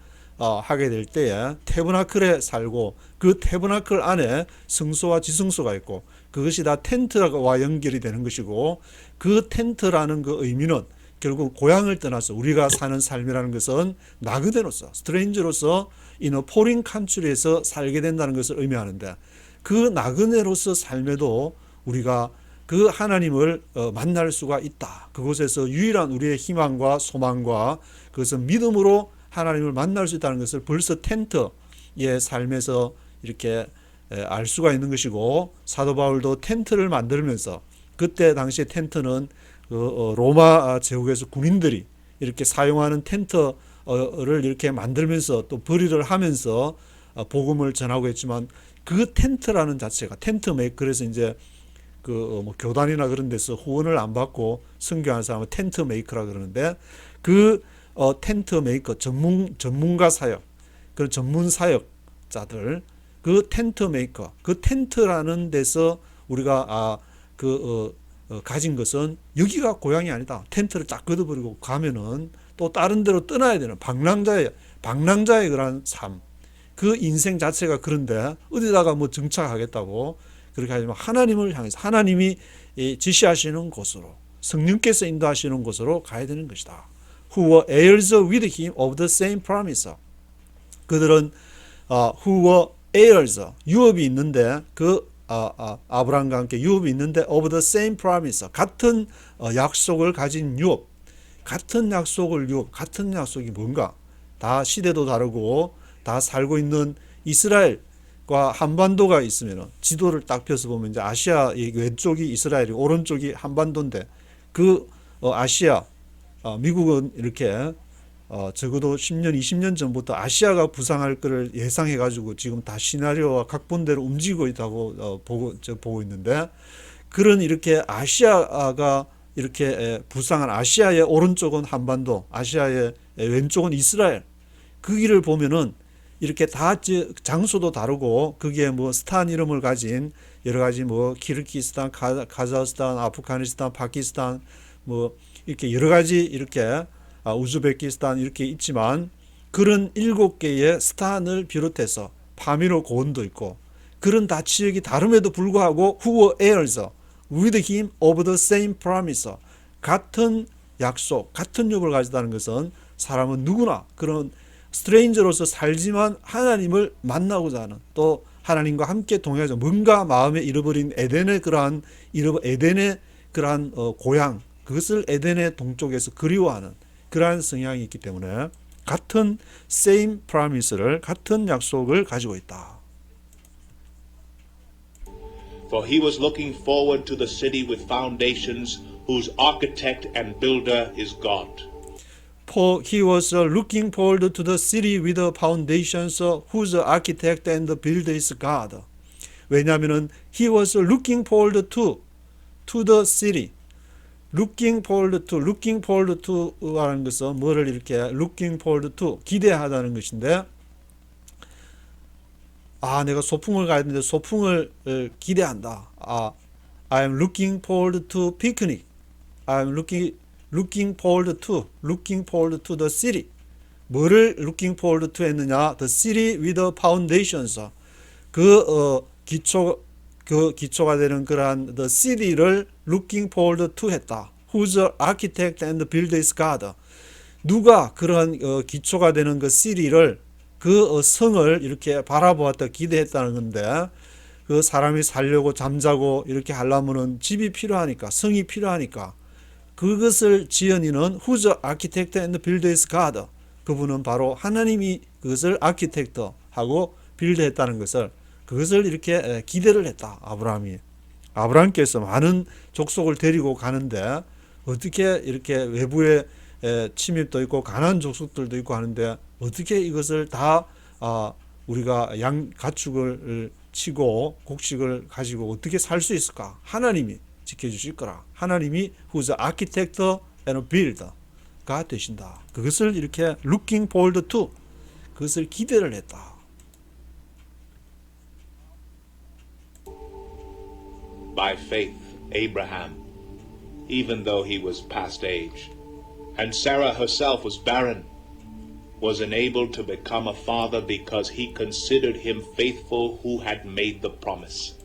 하게 될 때에 태브나클에 살고 그 태브나클 안에 성소와 지성소가 있고 그것이 다 텐트와 연결이 되는 것이고 그 텐트라는 그 의미는 결국 고향을 떠나서 우리가 사는 삶이라는 것은 나그네로서 스트레인저로서 in a foreign country에서 살게 된다는 것을 의미하는데 그 나그네로서 삶에도 우리가 그 하나님을 만날 수가 있다. 그곳에서 유일한 우리의 희망과 소망과 그것은 믿음으로 하나님을 만날 수 있다는 것을 벌써 텐트의 삶에서 이렇게 알 수가 있는 것이고 사도 바울도 텐트를 만들면서 그때 당시에 텐트는 로마 제국에서 군인들이 이렇게 사용하는 텐트를 이렇게 만들면서 또 벌이를 하면서 복음을 전하고 했지만 그 텐트라는 자체가 텐트 메이커 그래서 이제 뭐 교단이나 그런 데서 후원을 안 받고 선교하는 사람은 텐트 메이커라 그러는데 그 텐트 메이커 전문가 사역 그런 전문 사역자들 그 텐트 메이커 그 텐트라는 데서 우리가 가진 것은 여기가 고향이 아니다. 텐트를 딱 걷어버리고 가면은 또 다른 데로 떠나야 되는 방랑자의 그런 삶. 그 인생 자체가 그런데 어디다가 뭐 정착하겠다고 그렇게 하지만 하나님을 향해서 하나님이 지시하시는 곳으로 성령께서 인도하시는 곳으로 가야 되는 것이다. Who were heirs with him of the same promise. 그들은 who were heirs 유업이 있는데 아브라함과 함께 유업이 있는데 of the same promise 같은 약속을 가진 유업 같은 약속이 뭔가 다 시대도 다르고 다 살고 있는 이스라엘과 한반도가 있으면 지도를 딱 펴서 보면 이제 아시아 왼쪽이 이스라엘이 오른쪽이 한반도인데 그 아시아 미국은 이렇게 적어도 10년 20년 전부터 아시아가 부상할 것을 예상해 가지고 지금 다 시나리오와 각본대로 움직이고 있다고 보고 있는데 그런 이렇게 아시아가 이렇게 부상한 아시아의 오른쪽은 한반도 아시아의 왼쪽은 이스라엘 그 길을 보면은 이렇게 다 장소도 다르고 거기에 뭐 스탄 이름을 가진 여러 가지 뭐 키르기스탄, 카자흐스탄, 아프가니스탄, 파키스탄 뭐 이렇게 여러 가지 이렇게 우즈베키스탄 이렇게 있지만 그런 7개의 스탄을 비롯해서 파미르 고원도 있고 그런 다 지역이 다름에도 불구하고 who were heirs with him of the same promise 같은 약속, 같은 욥을 가지다는 것은 사람은 누구나 그런 스트레인저로서 살지만 하나님을 만나고자 하는 또 하나님과 함께 동행하자 뭔가 마음에 잃어버린 에덴의 그러한 고향 그것을 에덴의 동쪽에서 그리워하는 그러한 성향이 있기 때문에 같은 same promise를 같은 약속을 가지고 있다. For he was looking forward to the city with foundations, whose architect and builder is God. For he was looking forward to the city with the foundations, whose architect and builder is God. 왜냐하면은 he was looking forward to the city. looking forward to라는 것은 뭐를 이렇게 looking forward to 기대하다는 것인데, 내가 소풍을 가야 되는데 소풍을 기대한다. I am looking forward to picnic. I am looking forward to the city. 뭐를 looking forward to 했느냐? The city with the foundations. 기초가 되는 그러한 the city를 looking forward to 했다. Whose architect and builder is God. 누가 그러한 기초가 되는 그 city를 그 성을 이렇게 바라보았다, 기대했다는 건데, 그 사람이 살려고 잠자고 이렇게 하려면은 집이 필요하니까, 성이 필요하니까, 그것을 지은 이는 whose architect and builder is God. 그분은 바로 하나님이 그것을 아키텍트하고 빌드했다는 것을, 그것을 이렇게 기대를 했다. 아브라함께서 많은 족속을 데리고 가는데 어떻게 이렇게 외부에 침입도 있고 가난한 족속들도 있고 하는데 어떻게 이것을 다 우리가 가축을 치고 곡식을 가지고 어떻게 살 수 있을까? 하나님이 지켜주실 거라. 하나님이 who's architect and builder가 되신다. 그것을 이렇게 looking forward to, 그것을 기대를 했다. By faith, Abraham, even though he was past age, and Sarah herself was barren, was enabled to become a father because he considered him faithful who had made the promise.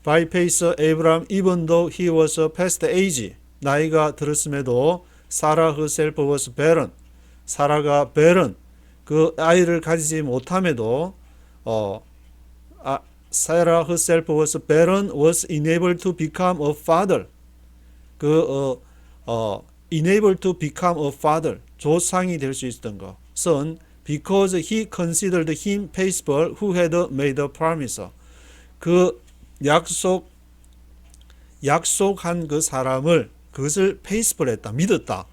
By faith, Abraham, even though he was past age, 나이가 들었음에도 Sarah herself was barren, 사라가 barren, 그 아이를 가지지 못함에도 Sarah herself was barren, was enabled to become a father. enabled to become a father, 조상이 될 수 있었던 것은 because he considered him faithful who had made a promise. 그 약속한 그 사람을, 그것을 faithful했다, 믿었다.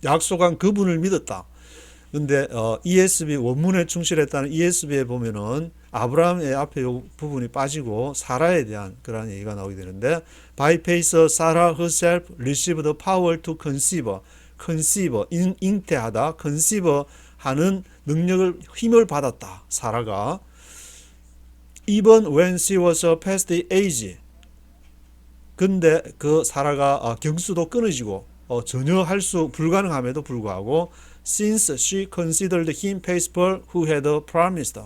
약속한 그분을 믿었다. 근데 ESV 원문에 충실했다는 ESV에 보면은 아브라함의 앞에 이 부분이 빠지고 사라에 대한 그런 얘기가 나오게 되는데, by faith Sarah herself received the power to conceive, 잉태하다, conceive 하는 능력을, 힘을 받았다. 사라가 even when she was past age. 근데 그 사라가 경수도 끊어지고 전혀 할 수 불가능함에도 불구하고 since she considered him faithful who had promised.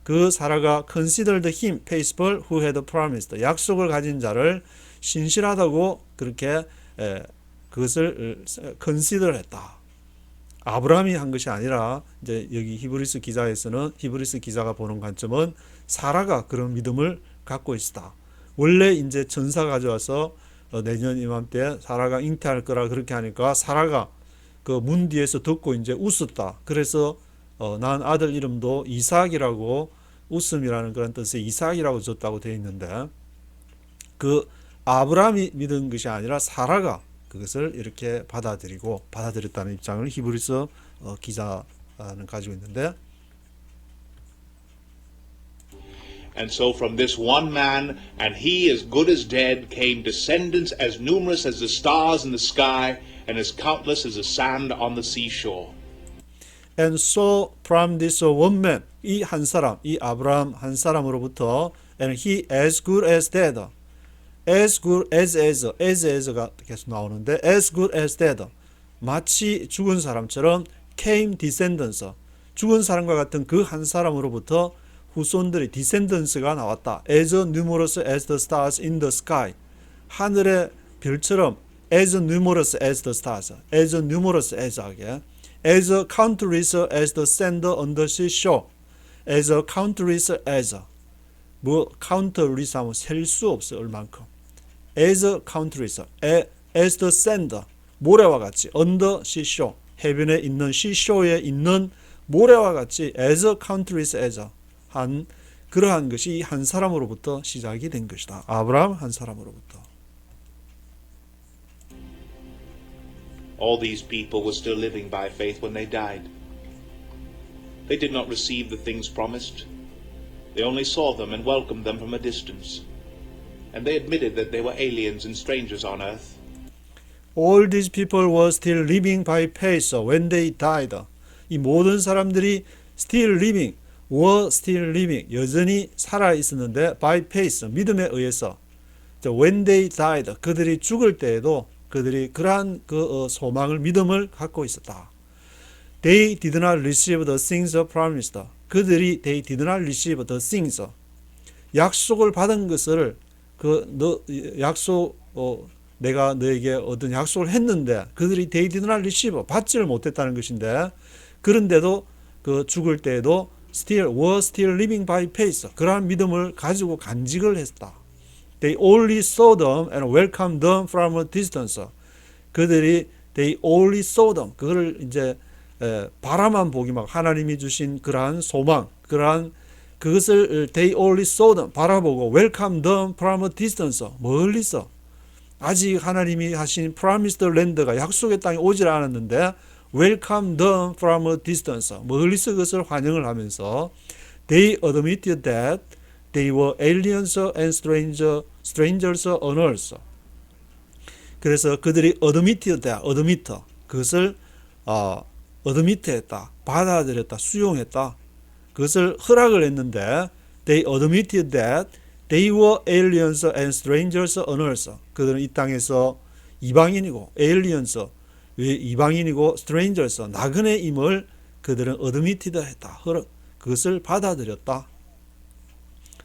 그 사라가 considered him faithful who had promised. 약속을 가진 자를 신실하다고 그렇게 그것을 consider 했다. 아브라함이 한 것이 아니라 이제 여기 히브리서 기자가 보는 관점은 사라가 그런 믿음을 갖고 있었다. 원래 이제 전사 가져와서 내년 이맘때 사라가 잉태할 거라 그렇게 하니까 사라가 그 문 뒤에서 듣고 이제 웃었다. 그래서 낳은 아들 이름도 이삭이라고, 웃음이라는 그런 뜻의 이삭이라고 줬다고 되어 있는데, 그 아브라함이 믿은 것이 아니라 사라가 그것을 이렇게 받아들였다는 입장을 히브리서 기자는 가지고 있는데, And so from this one man, and he as good as dead, came descendants as numerous as the stars in the sky, and as countless as the sand on the seashore. And so from this one man, 이 한 사람, 이 아브라함 한 사람으로부터, and he as good as dead, as good as가 계속 나오는데, as good as dead, 마치 죽은 사람처럼 came descendants, 죽은 사람과 같은 그 한 사람으로부터 후손들이, descendants가 나왔다. as numerous as the stars in the sky, 하늘의 별처럼, as numerous as the stars, as numerous as 하게, as countless as the sand on the seashore, as countless as, 뭐 countless 하면 셀 수 없어 얼만큼, as countless, as the sand, 모래와 같이, on the seashore, 해변에 있는, seashore에 있는 모래와 같이, as countless as 한, 그러한 것이 한 사람으로부터 시작이 된 것이다. 아브라함 한 사람으로부터. All these people were still living by faith when they died. They did not receive the things promised. They only saw them and welcomed them from a distance. And they admitted that they were aliens and strangers on earth. All these people were still living by faith when they died. 이 모든 사람들이 still living, were still living, 여전히 살아 있었는데 by faith, 믿음에 의해서 when they died, 그들이 죽을 때에도 그들이 그러한 소망을, 믿음을 갖고 있었다. They did not receive the things promised. 그들이 they did not receive the things. 약속을 받은 것을 내가 너에게 어떤 약속을 했는데 그들이 they did not receive, 받지를 못했다는 것인데 그런데도 죽을 때에도 were still living by faith. 그러한 믿음을 가지고 간직을 했다. They only saw them and welcomed them from a distance. 그들이 they only saw them. 그거를 이제 바라만 보기 막 하나님이 주신 그러한 소망, 그것을 they only saw them 바라보고 welcomed them from a distance. 멀리서 아직 하나님이 하신 promised land가 약속의 땅에 오질 않았는데 welcomed them from a distance. 멀리서 그것을 환영을 하면서 they admitted that they were aliens and strangers on earth. 그래서 그들이 admitted 그것을 admit했다, 받아들였다, 수용했다. 그것을 허락을 했는데 they admitted that they were aliens and strangers on earth. 그들은 이 땅에서 이방인이고 aliens, 이방인이고 strangers, 나그네임을 그들은 admitted 했다. 그것을 받아들였다.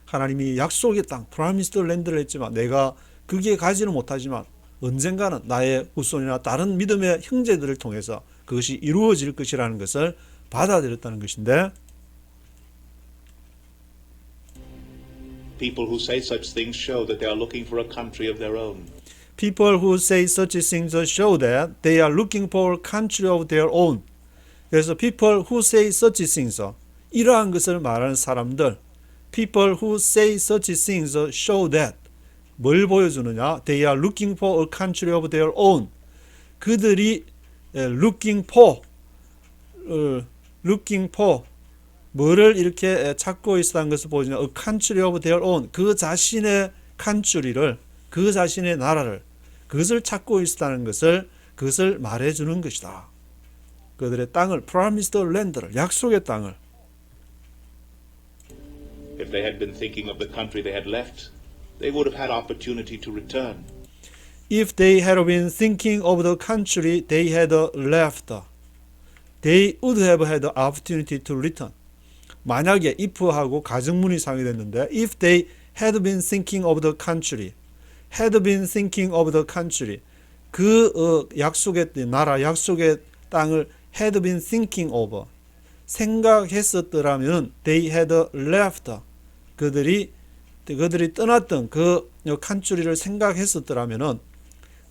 하나님이 약속의 땅, promised land를 했지만 내가 거기에 가지는 못하지만 언젠가는 나의 후손이나 다른 믿음의 형제들을 통해서 그것이 이루어질 것이라는 것을 받아들였다는 것인데 People who say such things show that they are looking for a country of their own. People who say such things show that they are looking for a country of their own. 그래서 people who say such things, 이러한 것을 말하는 사람들, people who say such things show that, 뭘 보여주느냐? They are looking for a country of their own. 그들이 looking for 뭐를 이렇게 찾고 있다는 것을 보여주냐? A country of their own. 그 자신의 칸츄리를, 그 자신의 나라를, 그것을 찾고 있다는 것을, 그것을 말해주는 것이다. 그들의 땅을, promised land를, 약속의 땅을. If they had been thinking of the country they had left, they would have had opportunity to return. If they had been thinking of the country they had left, they would have had opportunity to return. 만약에 if하고 가정문이 상이됐는데 if they had been thinking of the country, had been thinking of the country, 그 약속의 나라, 약속의 땅을 had been thinking of, 생각했었더라면 they had left, 그들이 떠났던 그 칸츄리를 생각했었더라면은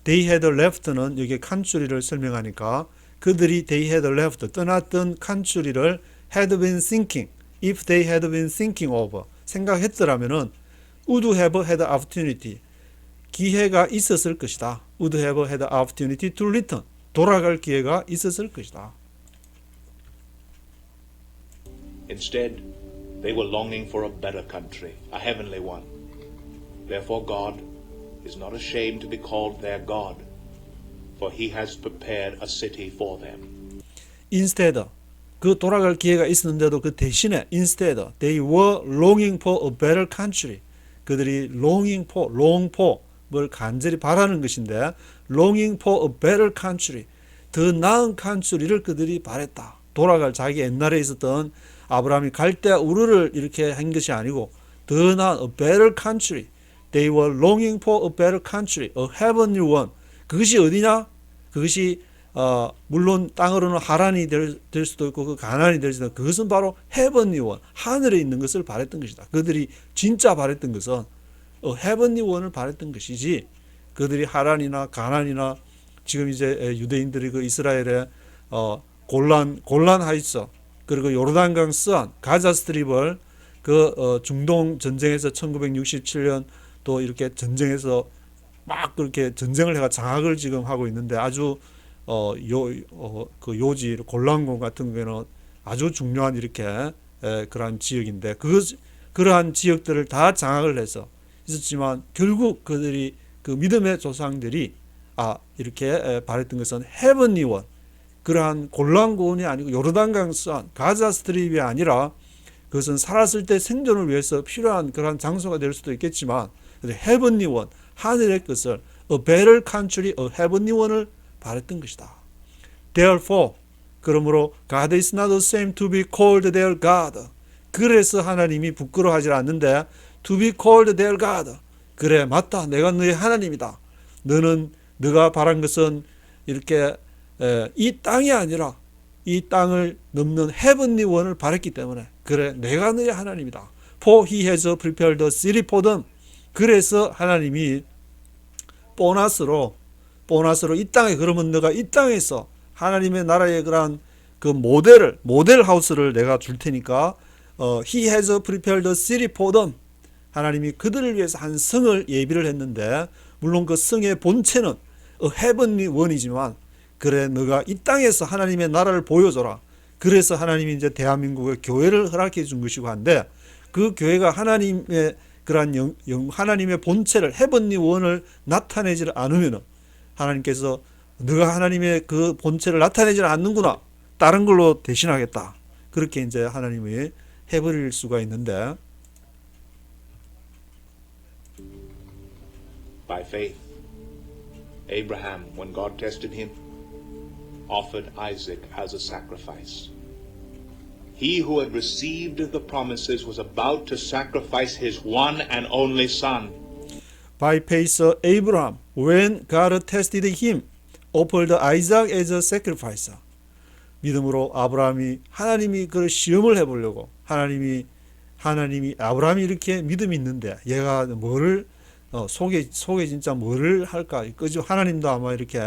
they had left는 여기 칸츄리를 설명하니까 그들이 they had left 떠났던 칸츄리를 had been thinking, if they had been thinking of 생각했더라면은 would have had opportunity, 기회가 있었을 것이다. would have had opportunity to return, 돌아갈 기회가 있었을 것이다. Instead, they were longing for a better country, a heavenly one. Therefore God is not ashamed to be called their God, for he has prepared a city for them. Instead, 그 돌아갈 기회가 있었는데도 그 대신에 instead, they were longing for a better country. 그들이 longing for, long for, 뭘 간절히 바라는 것인데 longing for a better country, 더 나은 칸츄리를 그들이 바랬다. 돌아갈 자기 옛날에 있었던 아브라함이 갈대아 우르를 이렇게 한 것이 아니고 더 나은 a better country. They were longing for a better country, a heavenly one. 그것이 어디냐? 그것이 물론 땅으로는 하란이 될 수도 있고 그 가나안이 될 수도 있고 그것은 바로 heavenly one, 하늘에 있는 것을 바랬던 것이다. 그들이 진짜 바랬던 것은 heavenly one을 바랬던 것이지 그들이 하란이나 가나안이나 지금 이제 유대인들이 그 이스라엘의 골란 하이츠 그리고 요르단강 서안 가자 스트립을 그 중동 전쟁에서 1967년 또 이렇게 전쟁에서 막 그렇게 전쟁을 해가 장악을 지금 하고 있는데 아주 그 요지 골란공 같은 경우에는 아주 중요한 이렇게 그러한 지역인데 그러한 지역들을 다 장악을 해서 있었지만 결국 그들이 그 믿음의 조상들이 이렇게 바랬던 것은 헤븐리 원, 그러한 골란고원이 아니고 요르단강산 가자 스트립이 아니라 그것은 살았을 때 생존을 위해서 필요한 그러한 장소가 될 수도 있겠지만 헤븐리 원, 하늘의 것을 a better country, a heavenly one을 바랬던 것이다. Therefore, 그러므로 God is not the same to be called their God. 그래서 하나님이 부끄러워하지 않는데 to be called their God. 그래 맞다, 내가 너의 하나님이다. 너가 바란 것은 이렇게 이 땅이 아니라 이 땅을 넘는 heavenly one을 바랬기 때문에 그래 내가 너의 하나님이다. For he has prepared the city for them. 그래서 하나님이 보너스로 이 땅에, 그러면 너가 이 땅에서 하나님의 나라의 그러한 그 모델 하우스를 내가 줄 테니까 he has prepared the city for them. 하나님이 그들을 위해서 한 성을 예비를 했는데 물론 그 성의 본체는 heavenly one이지만 그래 너가 이 땅에서 하나님의 나라를 보여줘라. 그래서 하나님이 이제 대한민국의 교회를 허락해 준 것이고 한데 그 교회가 하나님의 그러한 하나님의 본체를 heavenly one을 나타내지 않으면 하나님께서 너가 하나님의 그 본체를 나타내지 않는구나, 다른 걸로 대신하겠다, 그렇게 이제 하나님이 해버릴 수가 있는데 By faith, Abraham, when God tested him, offered Isaac as a sacrifice. He who had received the promises was about to sacrifice his one and only son. By faith, Abraham, when God tested him, offered Isaac as a sacrifice. 믿음으로 아브라함이 하나님이 그 시험을 해보려고 하나님이 아브라함이 이렇게 믿음이 있는데 얘가 뭐를 속에 진짜 뭐를 할까? 그죠? 하나님도 아마 이렇게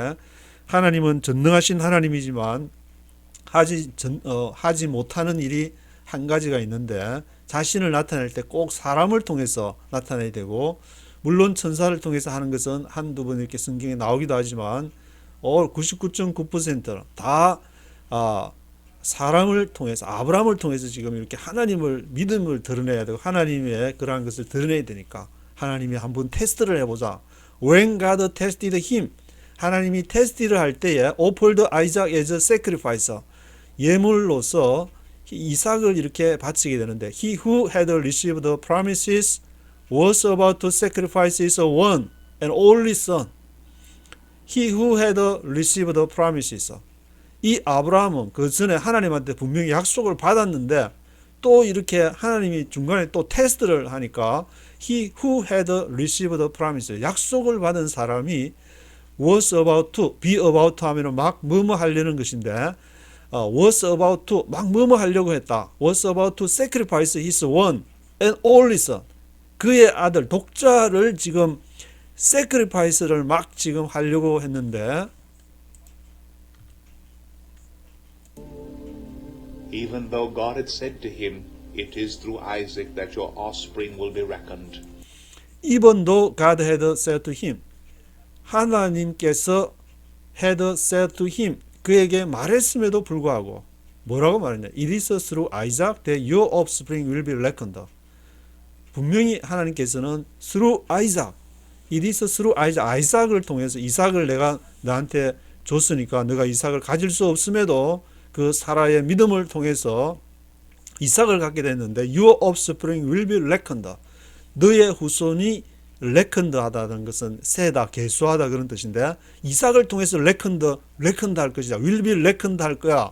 하나님은 전능하신 하나님이지만 하지 못하는 일이 한 가지가 있는데 자신을 나타낼 때 꼭 사람을 통해서 나타내야 되고 물론 천사를 통해서 하는 것은 한두 번 이렇게 성경에 나오기도 하지만 99.9%다 사람을 통해서 아브라함을 통해서 지금 이렇게 하나님을 믿음을 드러내야 되고 하나님의 그러한 것을 드러내야 되니까 하나님이 한번 테스트를 해보자. When God tested him, 하나님이 테스트를 할 때에 offered Isaac as a sacrifice, 예물로서 이삭을 이렇게 바치게 되는데 he who had received the promises was about to sacrifice his one and only son. He who had received the promises, 이 아브라함은 그 전에 하나님한테 분명히 약속을 받았는데 또 이렇게 하나님이 중간에 또 테스트를 하니까 he who had received the promises, 약속을 받은 사람이 was about to, be about to 하면 막 뭐뭐 하려는 것인데 was about to 막 뭐뭐 하려고 했다. was about to sacrifice his one and only son, 그의 아들 독자를 지금 sacrifice를 막 지금 하려고 했는데 Even though God had said to him, it is through Isaac that your offspring will be reckoned. Even though God had said to him, 하나님께서 had said to him, 그에게 말했음에도 불구하고 뭐라고 말했냐? It is through Isaac that your offspring will be reckoned. 분명히 하나님께서는 through Isaac, it is through Isaac, 아이삭을 통해서 이삭을 내가 너한테 줬으니까 너가 이삭을 가질 수 없음에도 그 사라의 믿음을 통해서 이삭을 갖게 됐는데 your offspring will be reckoned. 너의 후손이 reckoned 하다는 것은 세다, 계수하다 그런 뜻인데 이삭을 통해서 reckoned 할 것이다. will be reckoned 할 거야.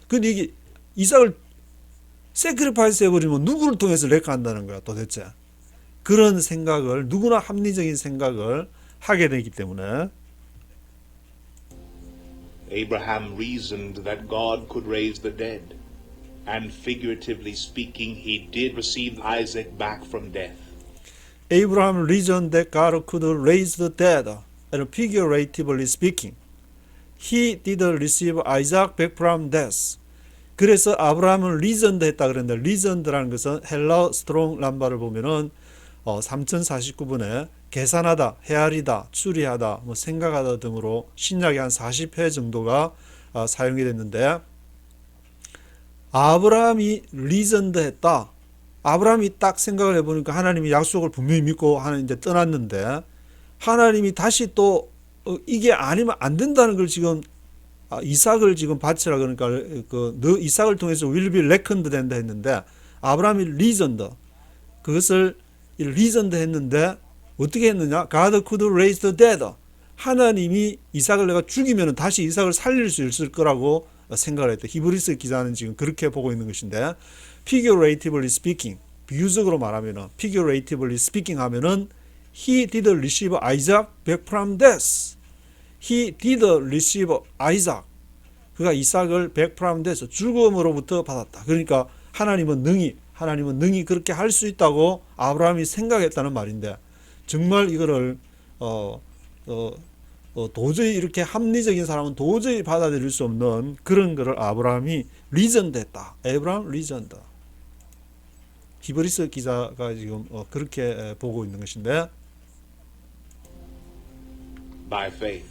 근데 이게 이삭을 sacrifice 해버리면 누구를 통해서 reckon 한다는 거야 도대체. 그런 생각을 누구나 합리적인 생각을 하게 되기 때문에 Abraham reasoned that God could raise the dead, and figuratively speaking, he did receive Isaac back from death. Abraham reasoned that God could raise the dead, and figuratively speaking, he did receive Isaac back from death. 그래서 아브라함은 reasoned 했다 그랬는데 reasoned라는 것은 헬라 스트롱 람바를 보면은 3049번에 계산하다, 헤아리다, 추리하다, 뭐 생각하다 등으로 신약에 한 40회 정도가 사용이 됐는데, 아브라함이 리전드 했다. 아브라함이 딱 생각을 해보니까 하나님이 약속을 분명히 믿고 하나님 이제 떠났는데, 하나님이 다시 또 이게 아니면 안 된다는 걸 지금 이삭을 지금 바치라 그러니까 너 이삭을 통해서 will be reckoned 된다 했는데, 아브라함이 리전드, 그것을 리전드 했는데 어떻게 했느냐? God could raise the dead. 하나님이 이삭을 내가 죽이면 다시 이삭을 살릴 수 있을 거라고 생각을 했대. 히브리서 기자는 지금 그렇게 보고 있는 것인데, figuratively speaking, 비유적으로 말하면은, figuratively speaking 하면은 he did receive Isaac back from death. He did receive Isaac. 그가 이삭을 back from death, 죽음으로부터 받았다. 그러니까 하나님은 능히 그렇게 할 수 있다고 아브라함이 생각했다는 말인데, 정말 이거를 도저히 이렇게 합리적인 사람은 도저히 받아들일 수 없는 그런 거를 아브라함이 리전드 했다. 에브라함 리전드. 히브리서 기자가 지금 그렇게 보고 있는 것인데, By faith,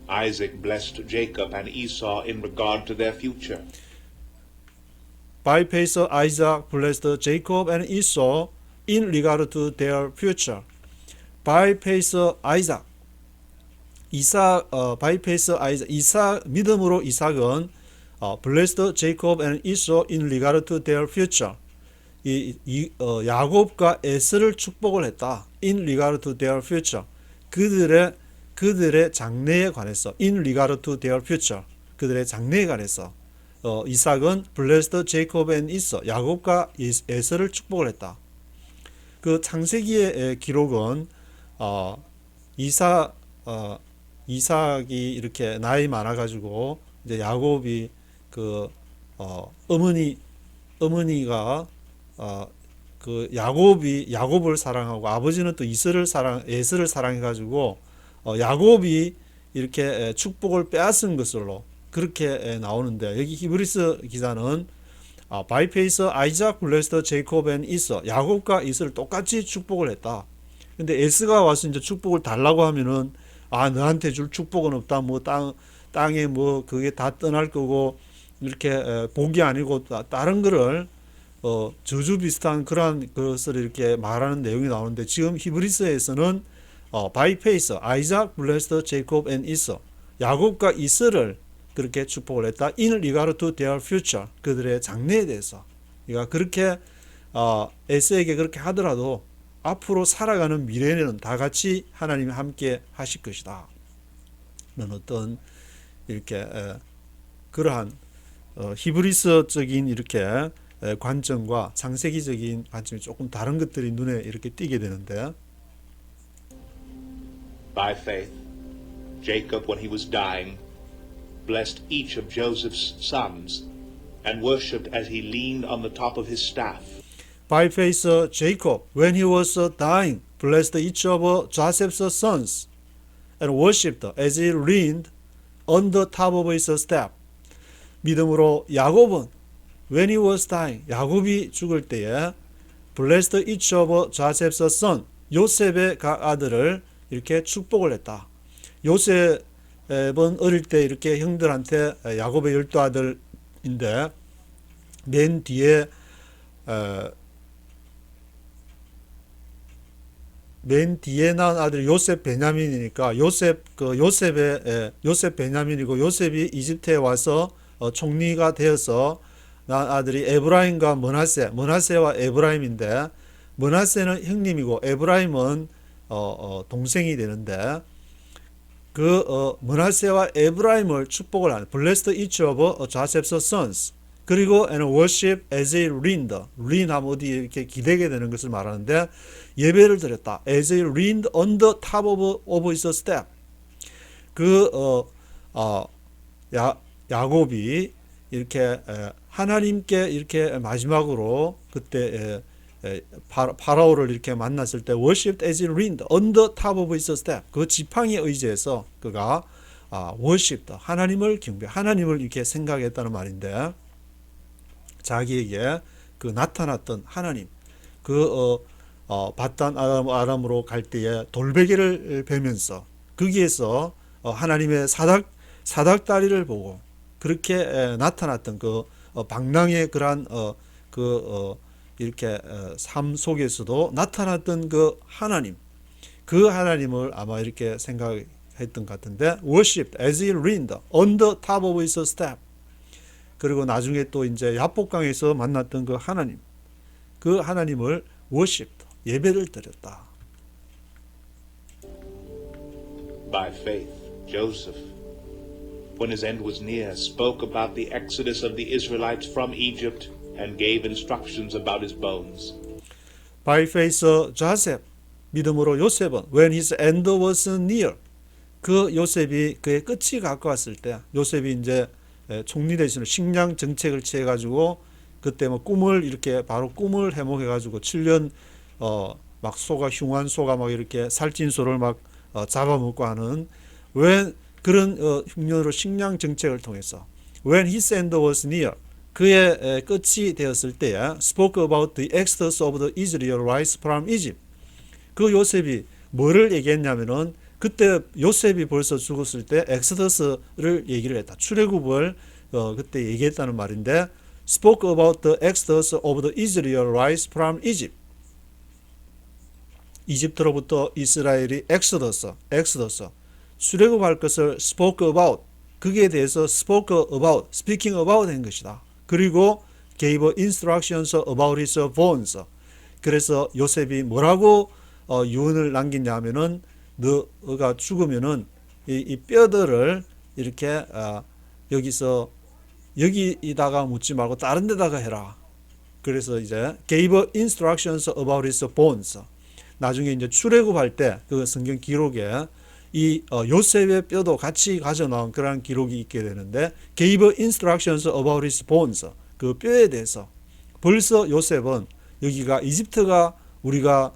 Isaac blessed Jacob and Esau in regard to their future. By faith Isaac blessed Jacob and Esau in regard to their future. By faith Isaac, by faith Isaac, 믿음으로 이삭은 blessed Jacob and Esau in regard to their future. 야곱과 에서를 축복을 했다. In regard to their future. 그들의 장래에 관해서. In regard to their future. 그들의 장래에 관해서. 이삭은 blessed Jacob and Esau, 야곱과 에서를 축복을 했다. 그 창세기의 기록은 이삭이 이렇게 나이 많아가지고 이제 야곱이 어머니가 그 야곱을 사랑하고 아버지는 또 에서를 사랑해가지고 야곱이 이렇게 축복을 빼앗은 것으로 그렇게 나오는데, 여기 히브리서 기자는 by faith Isaac blessed Jacob and Esau, 야곱과 이스를 똑같이 축복을 했다. 근데 에스가 와서 이제 축복을 달라고 하면은 너한테 줄 축복은 없다. 뭐 땅에 뭐 그게 다 떠날 거고 이렇게 복이 아니고 다른 거를 저주 비슷한 그러한 것을 이렇게 말하는 내용이 나오는데, 지금 히브리서에서는 by faith Isaac blessed Jacob and Esau, 야곱과 이스를 그렇게 축복을 했다. in regard to their future, 그들의 장래에 대해서. 그러니까 그렇게 에서에게 그렇게 하더라도 앞으로 살아가는 미래에는 다 같이 하나님이 함께 하실 것이다. 는 어떤 이렇게 그러한 히브리서적인 이렇게 관점과 창세기적인 관점이 조금 다른 것들이 눈에 이렇게 띄게 되는데, By faith, Jacob, when he was dying, blessed each of Joseph's sons and worshipped as he leaned on the top of his staff. by faith Jacob, when he was dying, blessed each of Joseph's sons and worshipped as he leaned on the top of his staff. 믿음으로 야곱은 when he was dying, 야곱이 죽을 때에 blessed each of Joseph's son, 요셉의 각 아들을 이렇게 축복을 했다. 요셉은 어릴 때 이렇게 형들한테 야곱의 12아들인데 맨 뒤에 낳은 아들이 요셉 베냐민이니까 요셉 베냐민이고, 요셉이 이집트에 와서 총리가 되어서 낳은 아들이 에브라임과 머나세와 에브라임인데, 머나세는 형님이고 에브라임은 동생이 되는데, 머나세와 에브라임을 축복을 하는 blessed each of Joseph's sons. 그리고 and worship as he leaned. lean 하면 어디 이렇게 기대게 되는 것을 말하는데, 예배를 드렸다. as he leaned on the top of his step. 야곱이 이렇게 하나님께 이렇게 마지막으로 그때 파라오를 이렇게 만났을 때 worshipped as he leaned on the top of his step. 그 지팡이에 의지해서 그가 worshipped, 하나님을 경배, 하나님을 이렇게 생각했다는 말인데, 자기에게 그 나타났던 하나님, 바단 아람으로 갈 때에 돌베개를 베면서 거기에서 하나님의 사닥다리를 보고 그렇게 나타났던 그 방랑의 그러한 이렇게 삶 속에서도 나타났던 그 하나님, 그 하나님을 아마 이렇게 생각했던 것 같은데, worship as he leaned on the top of his staff. 그리고 나중에 또 이제 야복강에서 만났던 그 하나님, 그 하나님을 worship, 예배를 드렸다. By faith, Joseph, when his end was near, spoke about the exodus of the Israelites from Egypt and gave instructions about his bones. By faith, Joseph, 믿음으로 요셉은 when his end was near, 그 요셉이 그의 끝이 가까웠을 때, 요셉이 이제 총리 대신에 식량 정책을 취해 가지고 그때 뭐 꿈을 이렇게 바로 꿈을 해몽해 가지고 7년 막 소가 흉한 소가 막 이렇게 살찐 소를 막 잡아먹고 하는 when 그런 흉년으로 식량 정책을 통해서 when his end was near, 그의 끝이 되었을 때에 spoke about the exodus of the Israelites from Egypt. 그 요셉이 뭐를 얘기했냐면은 그때 요셉이 벌써 죽었을 때 엑스더스를 얘기를 했다. 출애굽을 그때 얘기했다는 말인데 spoke about the exodus of the Israelites from Egypt. 이집트로부터 이스라엘이 엑스더스 출애굽할 것을 spoke about, 그게 대해서 spoke about, speaking about 한 것이다. 그리고 gave instructions about his bones. 그래서 요셉이 뭐라고 유언을 남겼냐 하면은 너가 죽으면은 이 뼈들을 이렇게 여기다가 묻지 말고 다른 데다가 해라. 그래서 이제 gave instructions about his bones. 나중에 이제 출애굽할 때 그 성경 기록에 이 요셉의 뼈도 같이 가져 나온 그런 기록이 있게 되는데 gave instructions about his bones. 그 뼈에 대해서 벌써 요셉은 여기가 이집트가 우리가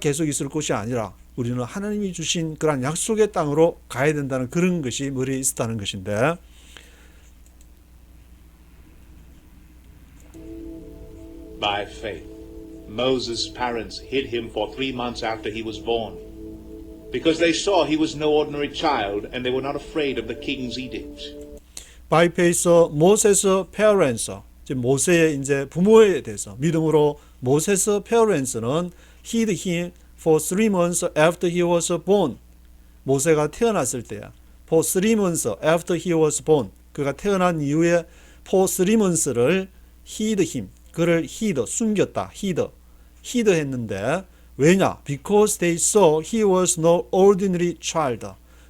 계속 있을 곳이 아니라 우리는 하나님이 주신 그런 약속의 땅으로 가야 된다는 그런 것이 머리에 있었다는 것인데, By faith, Moses' parents hid him for 3 months after he was born, because they saw he was no ordinary child and they were not afraid of the king's edict. by faith, Moses' parents, 모세의 이제 부모에 대해서 믿음으로 모세의 parents는 hid him for 3 months after he was born. 모세가 태어났을 때야. For 3 months after he was born. 그가 태어난 이후에 for 3 months를 hid him. 그를 hid, 숨겼다. hid 했는데 왜냐? Because they saw he was no ordinary child.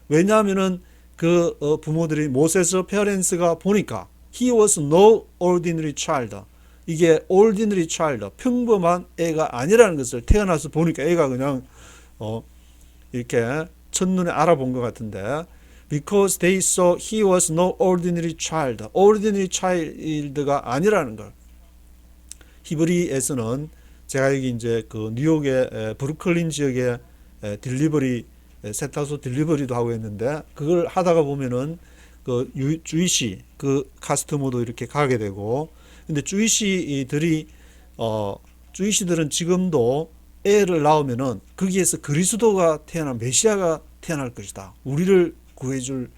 왜냐하면은 그 부모들이 모세의 parents가 보니까 he was no ordinary child. 이게 ordinary child, 평범한 애가 아니라는 것을 태어나서 보니까 애가 그냥 이렇게 첫눈에 알아본 것 같은데 because they saw he was no ordinary child, ordinary child가 아니라는 걸. 히브리에서는 제가 여기 이제 그 뉴욕의 브루클린 지역에 딜리버리 세탁소 딜리버리도 하고 있는데 그걸 하다가 보면은 그 주이시 그 카스터머도 이렇게 가게 되고, 근데 주이시들은 지금도 애를 낳으면은 거기에서 그리스도가 태어난 메시아가 태어날 것이다. 우리를 구해줄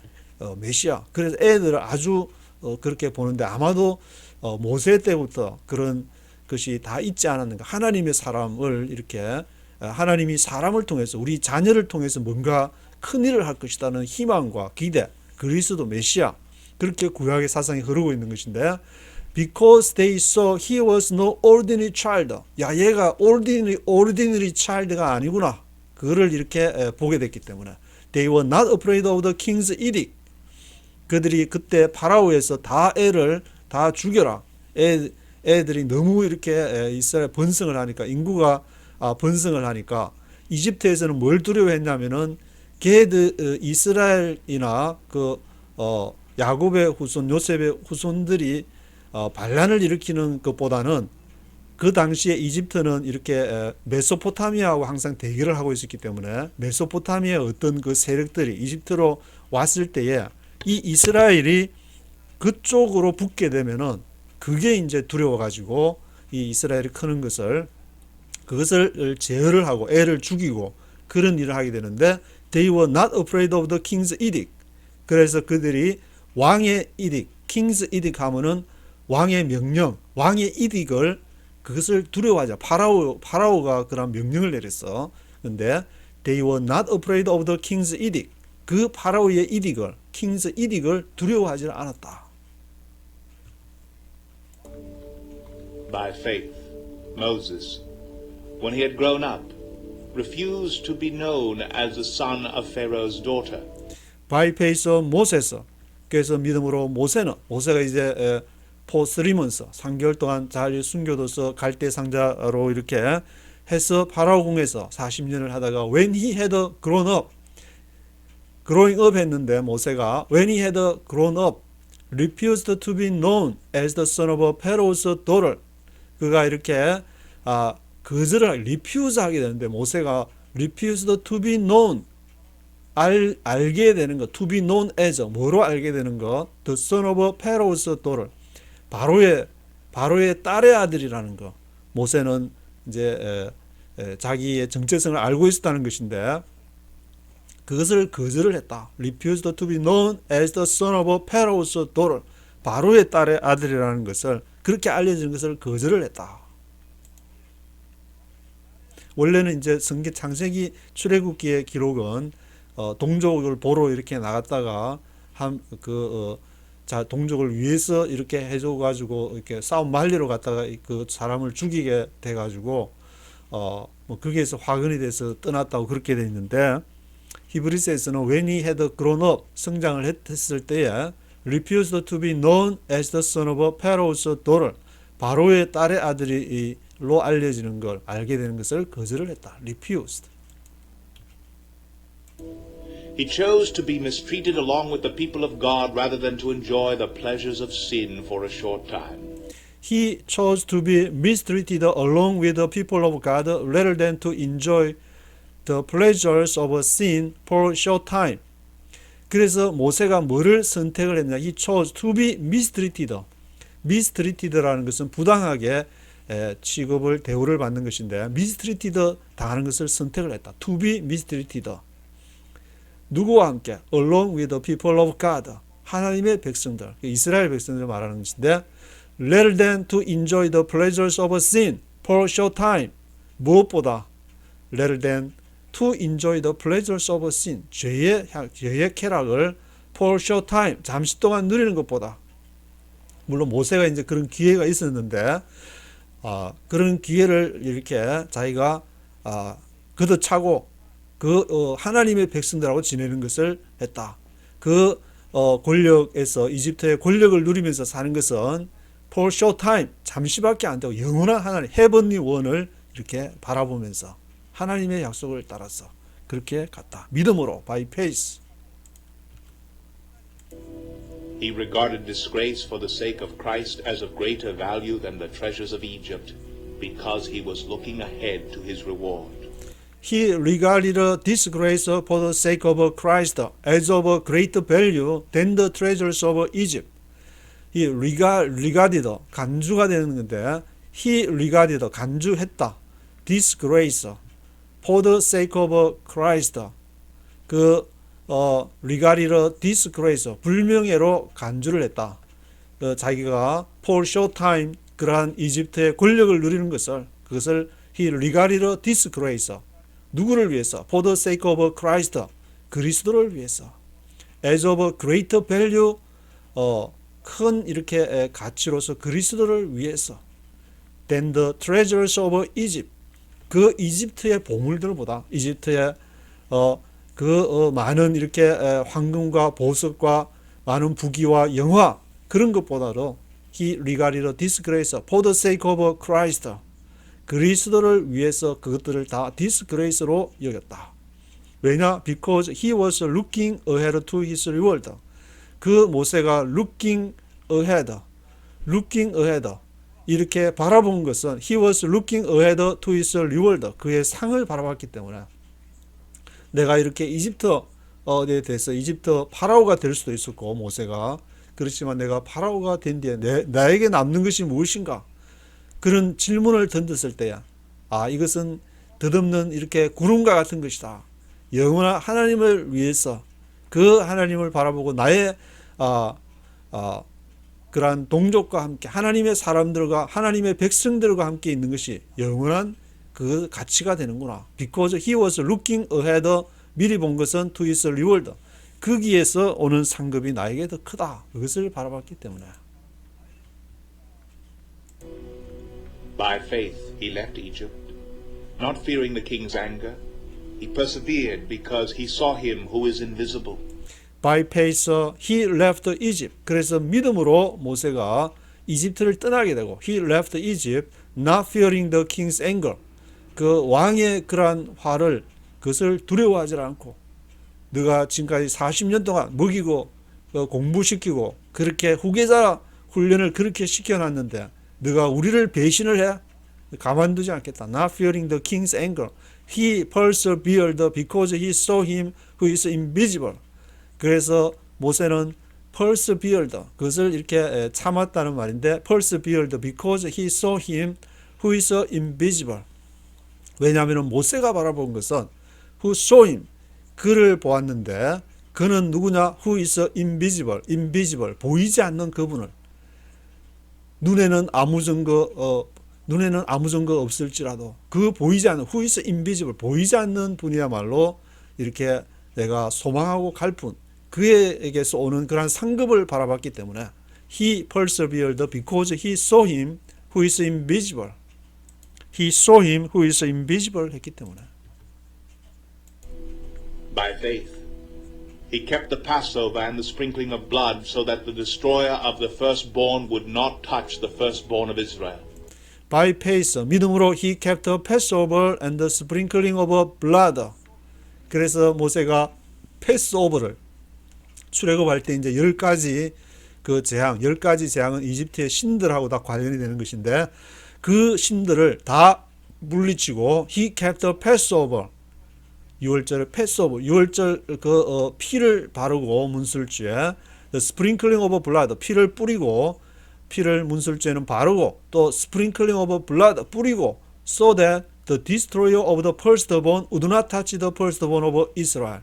메시아. 그래서 애들을 아주 그렇게 보는데 아마도 모세 때부터 그런 것이 다 있지 않았는가. 하나님의 사람을 이렇게 하나님이 사람을 통해서 우리 자녀를 통해서 뭔가 큰 일을 할 것이라는 희망과 기대, 그리스도 메시아, 그렇게 구약의 사상이 흐르고 있는 것인데 because they saw he was no ordinary child. 야, 얘가 ordinary child가 아니구나. 그거를 이렇게 보게 됐기 때문에 they were not afraid of the king's edict. 그들이 그때 파라오에서 다 애를 다 죽여라. 애들이 너무 이렇게 이스라엘 번성을 하니까, 인구가 번성을 하니까 이집트에서는 뭘 두려워했냐면은 걔들 이스라엘이나 그 야곱의 후손 요셉의 후손들이 반란을 일으키는 것보다는 그 당시에 이집트는 이렇게 메소포타미아하고 항상 대결을 하고 있었기 때문에 메소포타미아의 어떤 그 세력들이 이집트로 왔을 때에 이 이스라엘이 그쪽으로 붙게 되면은 그게 이제 두려워가지고 이 이스라엘이 크는 것을 그것을 제어를 하고 애를 죽이고 그런 일을 하게 되는데 they were not afraid of the king's edict. 그래서 그들이 왕의 edict, king's edict 하면은 왕의 명령, 왕의 edict을 그것을 두려워하자. 파라오가 그런 명령을 내렸어. 근데 they were not afraid of the king's edict. 그 파라오의 edict을, king's edict을 두려워하지 않았다. By faith, Moses, when he had grown up, refused to be known as the son of Pharaoh's daughter. By faith Moses. 그래서 믿음으로 모세가 이제 for 3 months 3개월 동안 잘 숨겨둬서 갈대 상자로 이렇게 해서 파라오 궁에서 40년을 하다가 when he had grown up, growing up 했는데 모세가 when he had grown up refused to be known as the son of Pharaoh's daughter. 그가 이렇게 거절을 refuse 하게 되는데 모세가 refused to be known 알게 되는 것, to be known as 뭐로 알게 되는 것, the son of Pharaoh's daughter. 바로의 딸의 아들이라는 거. 모세는 이제 자기의 정체성을 알고 있었다는 것인데 그것을 거절을 했다. refused to be known as the son of Pharaoh's daughter. 바로의 딸의 아들이라는 것을 그렇게 알려진 것을 거절을 했다. 원래는 이제 성경 창세기 출애굽기의 기록은 동족을 보러 이렇게 나갔다가 동족을 위해서 이렇게 해줘 가지고 이렇게 싸움 말리러 갔다가 그 사람을 죽이게 돼 가지고 거기에서 화근이 돼서 떠났다고 그렇게 돼 있는데 히브리서에서는 when he had grown up 성장을 했을 때에 refused to be known as the son of Pharaoh's daughter 바로의 딸의 아들이로 알려지는 걸 알게 되는 것을 거절을 했다. refused. He chose to be mistreated along with the people of God rather than to enjoy the pleasures of sin for a short time. He chose to be mistreated along with the people of God rather than to enjoy the pleasures of sin for a short time. 그래서 모세가 뭐를 선택을 했냐? He chose to be mistreated. mistreated라는 것은 부당하게 취급을 대우를 받는 것인데 mistreated 당하는 것을 선택을 했다. To be mistreated. 누구와 함께? Along with the people of God. 하나님의 백성들, 이스라엘 백성들을 말하는 것인데 rather than to enjoy the pleasures of sin for a short time. 무엇보다 rather than to enjoy the pleasures of sin. 죄의 쾌락을 for a short time. 잠시 동안 누리는 것보다. 물론 모세가 이제 그런 기회가 있었는데 그런 기회를 이렇게 자기가 걷어차고 하나님의 백성들하고 지내는 것을 했다. 권력에서 이집트의 권력을 누리면서 사는 것은 for short time 잠시밖에 안 되고 영원한 하나님 heavenly one을 이렇게 바라보면서 하나님의 약속을 따라서 그렇게 갔다. 믿음으로 by faith. He regarded disgrace for the sake of Christ as of greater value than the treasures of Egypt because he was looking ahead to his reward. He regarded disgrace for the sake of Christ as of greater value than the treasures of Egypt. He regarded 간주가 되는 건데 he regarded 간주했다. disgrace for the sake of Christ. regarded disgrace 불명예로 간주를 했다. 자기가 for short time 그러한 이집트의 권력을 누리는 그것을 he regarded disgrace 누구를 위해서? For the sake of Christ 그리스도를 위해서. as of greater value 큰 이렇게 가치로서 그리스도를 위해서. than the treasures of Egypt 그 이집트의 보물들보다 이집트의 많은 이렇게 황금과 보석과 많은 부귀와 영화 그런 것보다도 he regarded disgrace for the sake of Christ 그리스도를 위해서 그것들을 다 disgrace로 여겼다. 왜냐? Because he was looking ahead to his reward. 그 모세가 looking ahead 이렇게 바라본 것은 he was looking ahead to his reward 그의 상을 바라봤기 때문에 내가 이렇게 이집트에 대해서 이집트 파라오가 될 수도 있었고 모세가 그렇지만 내가 파라오가 된 뒤에 나에게 남는 것이 무엇인가 그런 질문을 던졌을 때야 이것은 덧없는 이렇게 구름과 같은 것이다. 영원한 하나님을 위해서 그 하나님을 바라보고 나의 그러한 동족과 함께 하나님의 사람들과 하나님의 백성들과 함께 있는 것이 영원한 그 가치가 되는구나. Because he was looking ahead, 미리 본 것은 to his reward. 거기에서 오는 상급이 나에게 더 크다. 그것을 바라봤기 때문에. By faith he left Egypt, not fearing the king's anger. He persevered because he saw him who is invisible. By faith he left Egypt. 그래서 믿음으로 모세가 이집트를 떠나게 되고 he left Egypt, not fearing the king's anger. 그 왕의 그러한 화를 그것을 두려워하지 않고 네가 지금까지 40년 동안 먹이고 공부시키고 그렇게 후계자 훈련을 그렇게 시켜놨는데 네가 우리를 배신을 해? 가만두지 않겠다. Not fearing the king's anger. He persevered because he saw him who is invisible. 그래서 모세는 persevered, 그것을 이렇게 참았다는 말인데 persevered because he saw him who is invisible. 왜냐하면 모세가 바라본 것은 who saw him, 그를 보았는데 그는 누구냐? who is invisible, invisible, 보이지 않는 그분을. 눈에는 아무 증거 없을지라도 그 보이지 않는 who is invisible, 보이지 않는 분이야말로 이렇게 내가 소망하고 갈분 그에게서 오는 그러한 상급을 바라봤기 때문에 he persevered because he saw him who is invisible. He saw him who is invisible 했기 때문에. By faith he kept the Passover and the sprinkling of blood so that the destroyer of the firstborn would not touch the firstborn of Israel. By faith, 믿음으로 he kept the Passover and the sprinkling of blood. 그래서 모세가 패스오버를 출애굽할 때 이제 10가지 그 재앙, 10가지 재앙은 이집트의 신들하고 다 관련이 되는 것인데 그 신들을 다 물리치고 he kept the Passover. 6월절 패스오버, 6월절 피를 바르고 문술주에 the sprinkling of blood, 피를 뿌리고 피를 문술주에는 바르고 또 sprinkling of blood 뿌리고 so that the destroyer of the firstborn would not touch the firstborn of Israel.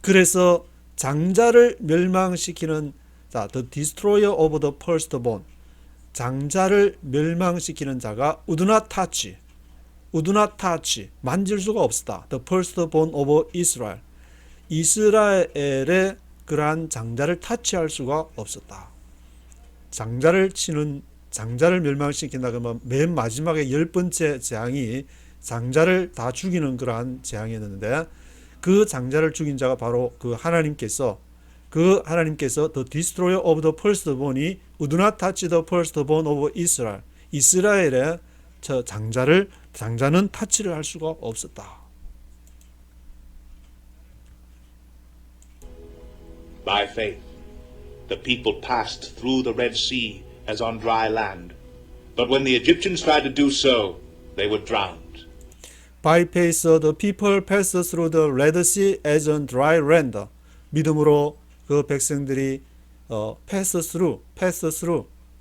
그래서 장자를 멸망시키는 the destroyer of the firstborn, 장자를 멸망시키는 자가 would not touch, 만질 수가 없었다. The firstborn of Israel, 이스라엘의 그러한 장자를 타치할 수가 없었다. 장자를 멸망시킨다 그러면 맨 마지막에 10번째 재앙이 장자를 다 죽이는 그러한 재앙이었는데 그 장자를 죽인 자가 바로 그 하나님께서 the destroyer of the firstborn이 would not touch the firstborn of Israel, 이스라엘의 저 장자는 타치를 할 수가 없었다. By faith the people passed through the Red Sea as on dry land, but when the Egyptians tried to do so, they were drowned. By faith the people passed through the Red Sea as on dry land. 믿음으로 그 백성들이 pass through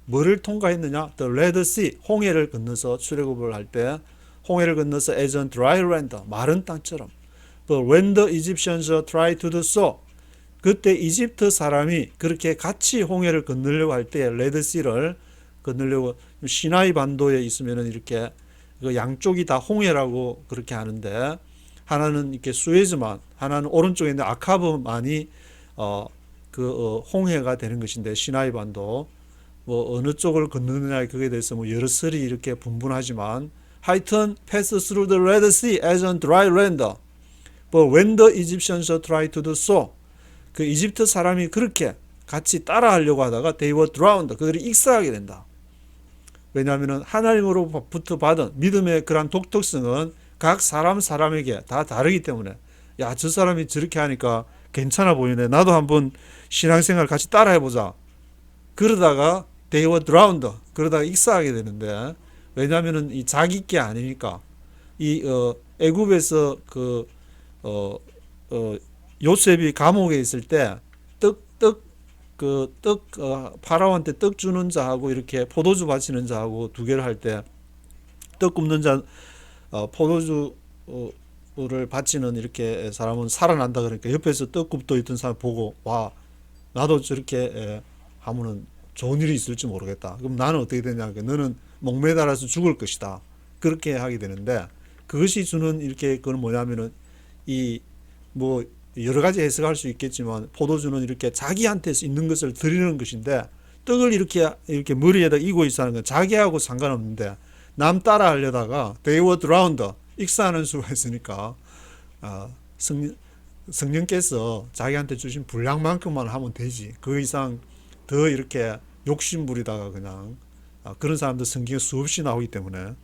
뭐를 통과했느냐? The Red Sea, 홍해를 건너서 출애굽을 할 때 홍해를 건너서 as on dry land, 마른 땅처럼. But when the Egyptians tried to do so, 그때 이집트 사람이 그렇게 같이 홍해를 건너려고 할 때 레드시를 건너려고 시나이 반도에 있으면은 이렇게 그 양쪽이 다 홍해라고 그렇게 하는데 하나는 이렇게 수에즈만, 하나는 오른쪽에 있는 아카브만이 홍해가 되는 것인데 시나이 반도 뭐 어느 쪽을 건너느냐 그에 대해서 뭐 여러 설이 이렇게 분분하지만 하여튼 pass through the Red Sea as on dry land. But when the Egyptians tried to do so, 그 이집트 사람이 그렇게 같이 따라하려고 하다가 they were drowned. 그들이 익사하게 된다. 왜냐하면 하나님으로부터 받은 믿음의 그런 독특성은 각 사람에게 다 다르기 때문에 야, 저 사람이 저렇게 하니까 괜찮아 보이네. 나도 한번 신앙생활 같이 따라해보자. 그러다가 they were drowned. 그러다가 익사하게 되는데 왜냐하면 이 자기 게 아니니까 이 애굽에서 요셉이 감옥에 있을 때 파라오한테 떡 주는 자하고 이렇게 포도주 바치는 자하고 두 개를 할 때 떡 굽는 자 포도주를 바치는 이렇게 사람은 살아난다 그러니까 옆에서 떡굽도 있던 사람 보고 와 나도 저렇게 하면은 좋은 일이 있을지 모르겠다. 그럼 나는 어떻게 되냐? 너는 목매달아서 죽을 것이다. 그렇게 하게 되는데 그것이 주는 이렇게 그건 뭐냐면은 이 뭐 여러 가지 해석할 수 있겠지만 포도주는 이렇게 자기한테 있는 것을 드리는 것인데 떡을 이렇게 머리에다 이고 있다는 건 자기하고 상관없는데 남 따라 하려다가 they were drowned 익사하는 수가 있으니까 성령께서 자기한테 주신 분량만큼만 하면 되지 그 이상 더 이렇게 욕심 부리다가 그냥 그런 사람들 성경에 수없이 나오기 때문에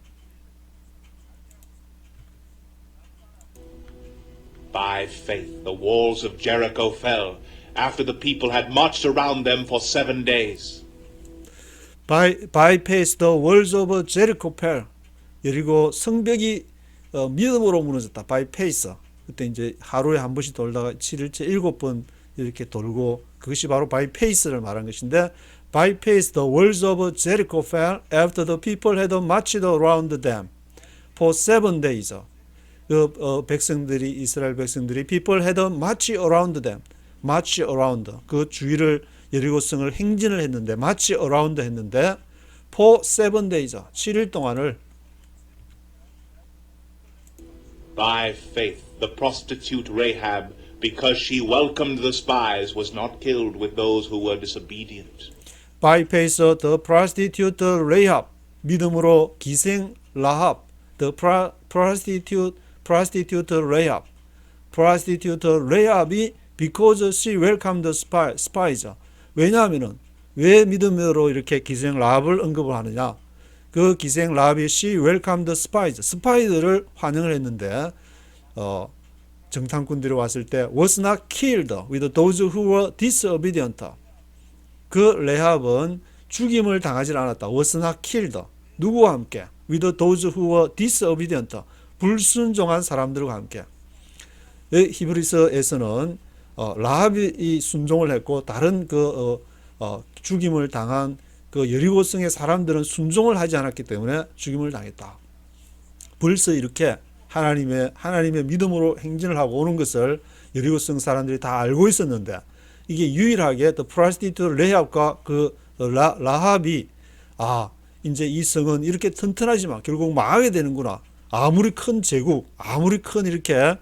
By faith, the walls of Jericho fell after the people had marched around them for 7 days. by faith the walls of Jericho fell. 그리고 성벽이 믿음으로 무너졌다. by faith. 그때 이제 하루에 한 번씩 돌다가 7일째 7번 이렇게 돌고 그것이 바로 by faith를 말한 것인데 by faith the walls of Jericho fell after the people had marched around them for 7 days. 백성들이 이스라엘 백성들이 people had marched around them. march around 그 주위를 여리고성을 행진을 했는데 march around 했는데 for 7 days 7일 동안을 By faith, the prostitute Rahab, because she welcomed the spies, was not killed with those who were disobedient. by faith the prostitute Rahab 믿음으로 기생 라합 the prostitute Rahab이 because she welcomed the spies 왜냐하면은 왜 믿음으로 이렇게 기생 라합을 언급을 하느냐 그 기생 라합이 she welcomed the spies 스파이들을 환영을 했는데 정탐꾼들이 왔을 때 was not killed with those who were disobedient 그 레합은 죽임을 당하지 않았다. was not killed. 누구와 함께? with those who were disobedient. 불순종한 사람들과 함께. 히브리서에서는 라합이 순종을 했고 다른 죽임을 당한 그 여리고성의 사람들은 순종을 하지 않았기 때문에 죽임을 당했다. 벌써 이렇게 하나님의 믿음으로 행진을 하고 오는 것을 여리고성 사람들이 다 알고 있었는데 이게 유일하게 the prostitute 레합과 그 라합이 이제 이 성은 이렇게 튼튼하지만 결국 망하게 되는구나. 아무리 큰 제국, 아무리 큰 이렇게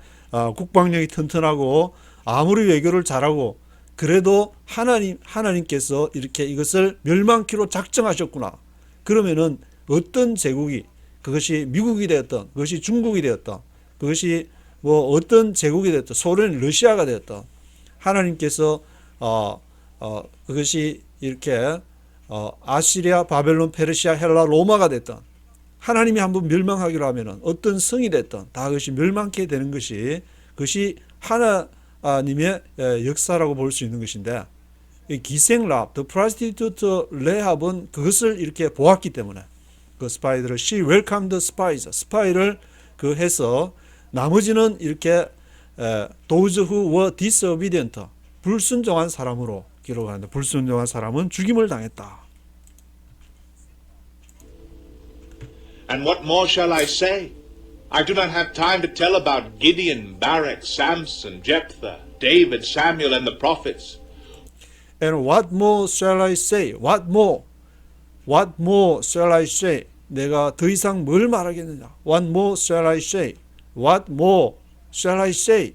국방력이 튼튼하고 아무리 외교를 잘하고 그래도 하나님께서 이렇게 이것을 멸망키로 작정하셨구나. 그러면은 어떤 제국이 그것이 미국이 되었던 그것이 중국이 되었던 그것이 뭐 어떤 제국이 되었던 소련 러시아가 되었던 하나님께서 그것이 이렇게 아시리아, 바벨론, 페르시아, 헬라, 로마가 됐던 하나님이 한번 멸망하기로 하면은 어떤 성이 됐던 다 그것이 멸망케 되는 그것이 하나님의 역사라고 볼 수 있는 것인데 이 기생 라합, the prostitute 레합은 그것을 이렇게 보았기 때문에 그 스파이들을 she welcomed the spies, 스파이를 해서 나머지는 이렇게 those who were disobedient, 불순종한 사람으로 기록하는데 불순종한 사람은 죽임을 당했다. And what more shall I say? I do not have time to tell about Gideon, Barak, Samson, Jephthah, David, Samuel, and the prophets. And what more shall I say? What more? What more shall I say? 내가 더 이상 뭘 말하겠느냐? What more shall I say? What more shall I say?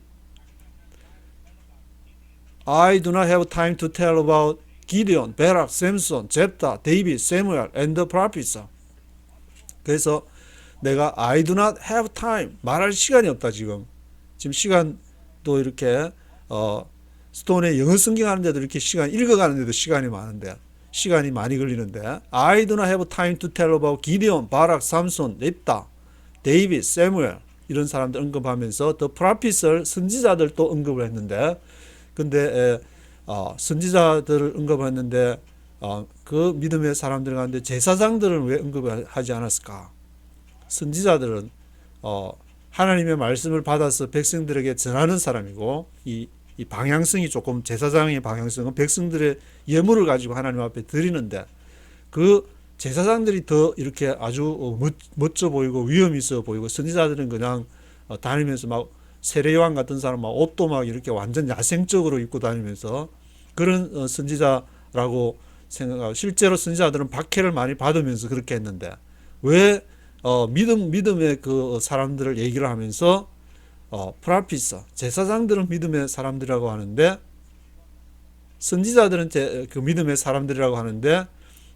I do not have time to tell about Gideon, Barak, Samson, Jephthah, David, Samuel, and the prophets. 그래서 내가 I do not have time 말할 시간이 없다 지금 시간도 이렇게 스톤에 영어 성경 하는데도 이렇게 시간 읽어가는데도 시간이 많은데 시간이 많이 걸리는데 I do not have time to tell about Gideon, 바락, 삼손, nepta, David, Samuel 이런 사람들 언급하면서 the prophets을 선지자들도 언급을 했는데 근데 선지자들을 언급했는데 그 믿음의 사람들 가운데 제사장들은 왜 언급을 하지 않았을까? 선지자들은 하나님의 말씀을 받아서 백성들에게 전하는 사람이고 이 방향성이 조금 제사장의 방향성은 백성들의 예물을 가지고 하나님 앞에 드리는데 그 제사장들이 더 이렇게 아주 멋져 보이고 위험 있어 보이고 선지자들은 그냥 다니면서 막 세례요한 같은 사람 막 옷도 막 이렇게 완전 야생적으로 입고 다니면서 그런 선지자라고 생각하고 실제로 선지자들은 박해를 많이 받으면서 그렇게 했는데 왜 믿음의 그 사람들을 얘기를 하면서 프라피스 제사장들은 믿음의 사람들이라고 하는데 선지자들은 그 믿음의 사람들이라고 하는데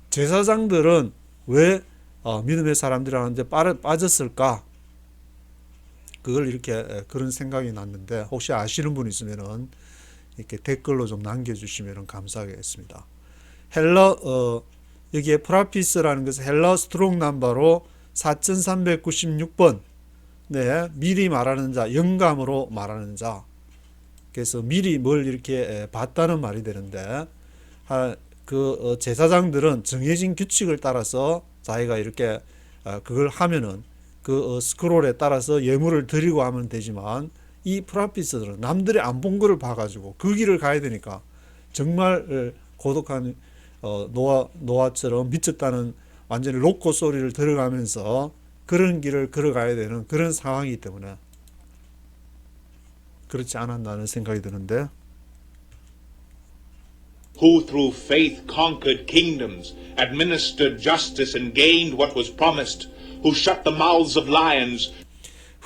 제사장들은 왜 믿음의 사람들이라고 하는데 빠졌을까? 그걸 이렇게 그런 생각이 났는데 혹시 아시는 분 있으면은 이렇게 댓글로 좀 남겨주시면 감사하겠습니다. 헬러 여기에 프라피스라는 것은 헬러 스트롱 넘버로 4396번 네, 미리 말하는 자, 영감으로 말하는 자. 그래서 미리 뭘 이렇게 봤다는 말이 되는데 그 제사장들은 정해진 규칙을 따라서 자기가 이렇게 그걸 하면은 그 스크롤에 따라서 예물을 드리고 하면 되지만 이 프라피스들은 남들이 안 본 거를 봐가지고 그 길을 가야 되니까 정말 고독한 노아처럼 미쳤다는 완전히 로코 소리를 들어가면서 그런 길을 걸어가야 되는 그런 상황이기 때문에 그렇지 않았나는 생각이 드는데 Who through faith conquered kingdoms, administered justice and gained what was promised, who shut the mouths of lions,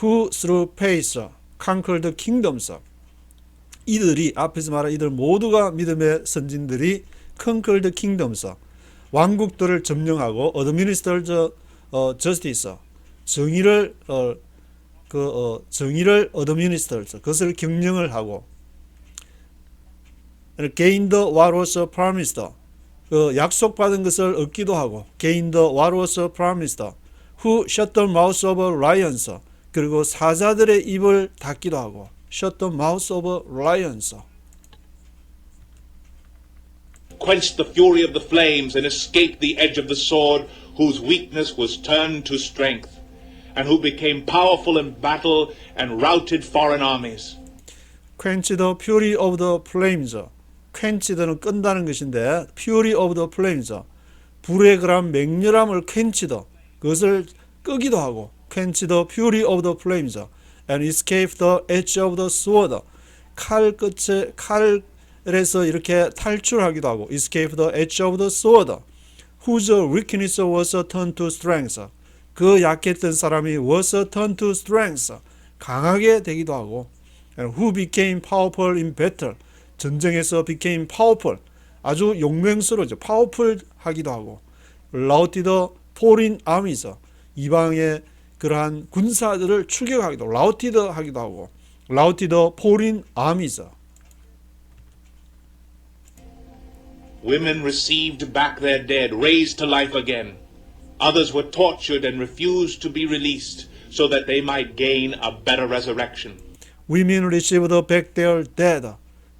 Who through faith conquered kingdoms 이들이 앞에서 말한 이들 모두가 믿음의 선진들이 conquered kingdoms 왕국들을 점령하고 administered justice 정의를 정의를 administered 그것을 경영을 하고 gained what was promised 약속받은 것을 얻기도 하고 gained what was promised who shut the mouths of lions 그리고 사자들의 입을 닫기도 하고 shut the mouths of lions quenched the fury of the flames and escaped the edge of the sword, whose weakness was turned to strength, and who became powerful in battle and routed foreign armies. quench the fury of the flames quench는 끈다는 것인데 fury of the flames 불의 그런 맹렬함을 quench드 그것을 끄기도 하고 quench the fury of the flames and escape the edge of the sword 칼에서 이렇게 탈출하기도 하고 escape the edge of the sword whose weakness was turned to strength 그 약했던 사람이 was turned to strength 강하게 되기도 하고 and who became powerful in battle 전쟁에서 became powerful 아주 용맹스러워져 powerful 하기도 하고 routed foreign armies 이방의 그러한 군사들을 추격하기도 routed 하기도 하고 routed foreign armies Women received back their dead, raised to life again. Others were tortured and refused to be released so that they might gain a better resurrection. Women received back their dead.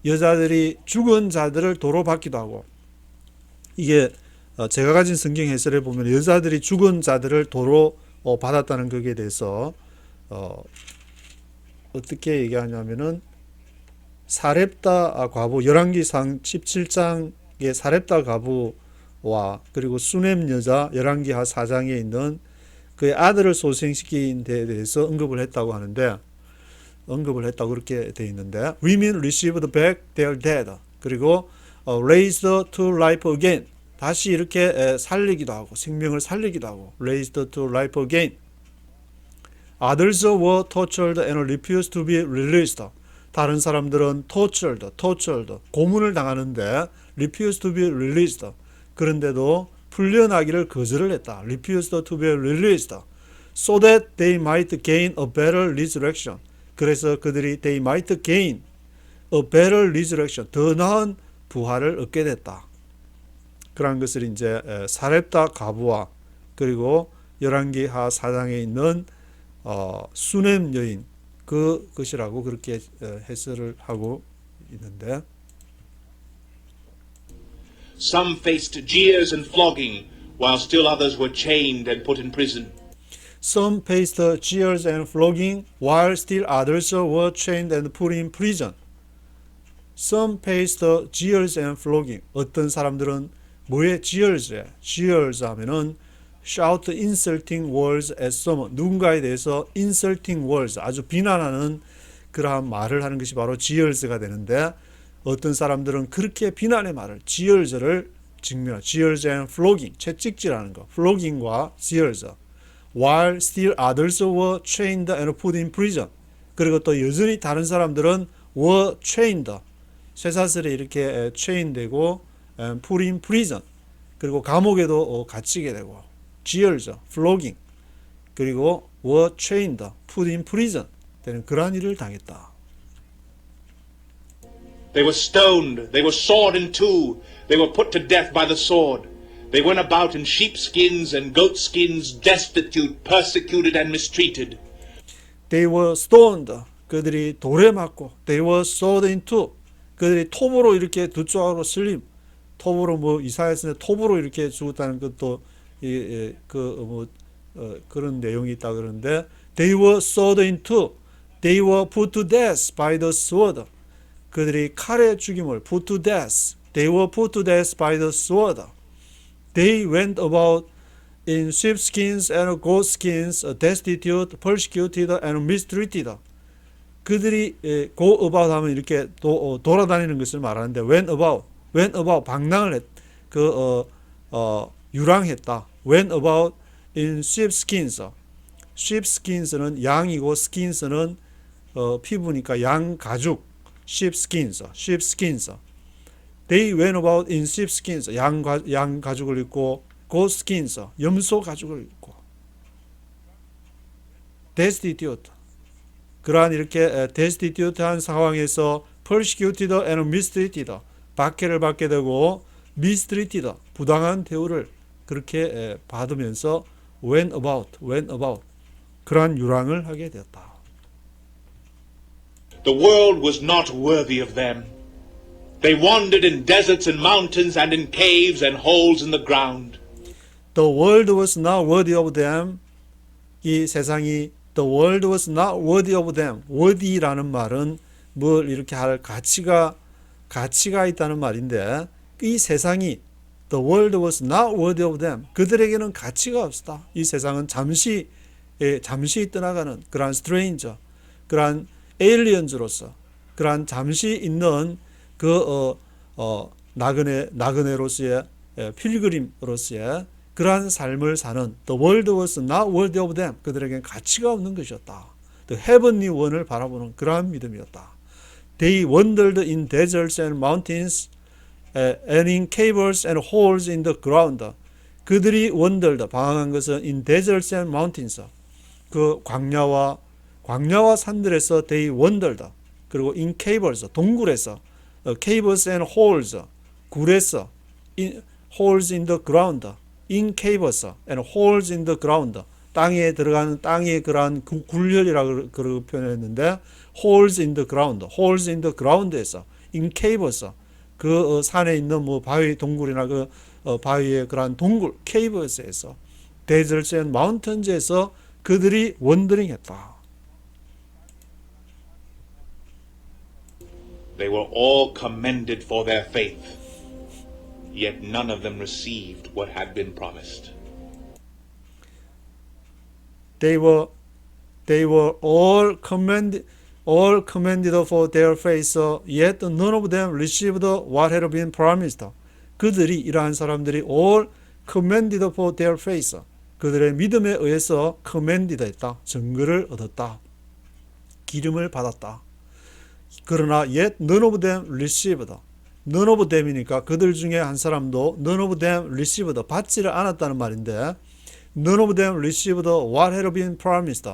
여자들이 죽은 자들을 도로 받기도 하고 이게 제가 가진 성경 해설에 보면 여자들이 죽은 자들을 도로 받았다는 것에 대해서 어떻게 얘기하냐면은 사렙다 과부 열왕기상 17장의 사렙다 과부와 그리고 수넴 여자 열왕기하 4장에 있는 그의 아들을 소생시킨 데 대해서 언급을 했다고 하는데 언급을 했다고 그렇게 되어 있는데 Women received back their dead 그리고 raised to life again 다시 이렇게 살리기도 하고 생명을 살리기도 하고 raised to life again Others were tortured and refused to be released 다른 사람들은 tortured 고문을 당하는데 refused to be released 그런데도 풀려나기를 거절을 했다 refused to be released so that they might gain a better resurrection 그래서 그들이 they might gain a better resurrection 더 나은 부활을 얻게 됐다. 그러한 것을 이제 사렙다 과부와 그리고 열왕기하 4장에 있는 수넴 여인 그것이라고 그렇게 해설을 하고 있는데 Some faced jeers and flogging, while still others were chained and put in prison. Some faced jeers and flogging, while still others were chained and put in prison. Some faced jeers and flogging. 어떤 사람들은 뭐에 jeers에 jeers 하면은 shout insulting words at someone 누군가에 대해서 insulting words 아주 비난하는 그러한 말을 하는 것이 바로 jeers가 되는데 어떤 사람들은 그렇게 비난의 말을 jeers를 증명 jeers and flogging 채찍질하는 거 flogging과 jeers while still others were chained and put in prison 그리고 또 여전히 다른 사람들은 were chained 쇠사슬에 이렇게 chain되고 put in prison 그리고 감옥에도 갇히게 되고 jeers, flogging 그리고 were chained, put in prison 되는 그러한 일을 당했다. They were stoned, they were sawed in two, they were put to death by the sword. They went about in sheepskins and goatskins, destitute, persecuted and mistreated. They were stoned. 그들이 돌에 맞고 they were sawed in two. 그들이 톱으로 이렇게 두 쪽으로 슬림. 톱으로 뭐 이사야서에 톱으로 이렇게 죽었다는 것도 그런 내용이 있다 그러는데 they were sawed in two. They were put to death by the sword. 그들이 칼에 죽임을 put to death. They were put to death by the sword. They went about in sheepskins and goatskins, destitute, persecuted, and mistreated. 그들이 go about 하면 이렇게 돌아다니는 것을 말하는데 went about 방랑을 유랑했다. went about in sheepskins. sheepskins는 양이고 skins는 피부니까 양 가죽. sheepskins. They went about in sheepskins. 양 가죽을 입고 goatskins. 염소 가죽을 입고 destitute. 그러한 이렇게 destitute한 상황에서 persecuted and mistreated. 박해를 받게 되고 mistreated. 부당한 대우를 그렇게 받으면서 went about. 그러한 유랑을 하게 되었다. The world was not worthy of them. They wandered in deserts and mountains and in caves and holes in the ground. The world was not worthy of them. 이 세상이 The world was not worthy of them. worthy라는 말은 뭘 이렇게 할 가치가 있다는 말인데 이 세상이 The world was not worthy of them. 그들에게는 가치가 없었다. 이 세상은 잠시 떠나가는 그러한 stranger, 그러한 aliens로서 그러한 잠시 있는 나그네로서의 필그림으로서의 그러한 삶을 사는 The world was not worthy of them. 그들에게는 가치가 없는 것이었다. The heavenly one을 바라보는 그러한 믿음이었다. They wandered in deserts and mountains and in caves and holes in the ground. 그들이 wandered, 방황한 것은 in deserts and mountains. 그 광야와 산들에서 they wandered. 그리고 in caves, 동굴에서 caves and holes, 굴에서 holes in the ground. in caves and holes in the ground. 땅에 들어가는 땅의 그러한 굴혈이라고 표현했는데 holes in the ground에서 in caves 그 산에 있는 뭐 바위 동굴이나 그 바위의 그러한 동굴 caves에서 deserts and mountains에서 그들이 원더링했다. They were all commended for their faith. Yet none of them received what had been promised. They were all commended for their faith, yet none of them received what had been promised. 그들이 이러한 사람들이 all commended for their faith. 그들의 믿음에 의해서 commended 했다. 증거를 얻었다. 기름을 받았다. 그러나 yet none of them received. none of them이니까 그들 중에 한 사람도 none of them received 받지를 않았다는 말인데 none of them received what had been promised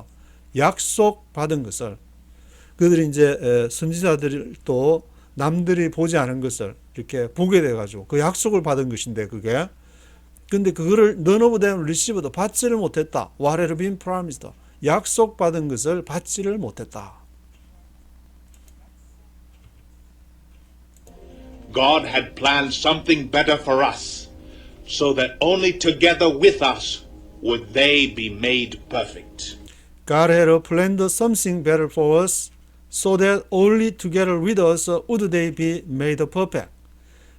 약속 받은 것을 그들이 이제 선지자들도 남들이 보지 않은 것을 이렇게 보게 돼 가지고 그 약속을 받은 것인데 그게 근데 그거를 none of them received 받지를 못했다. what had been promised 약속 받은 것을 받지를 못했다. God had planned something better for us, so that only together with us would they be made perfect. God had planned something better for us, so that only together with us would they be made perfect.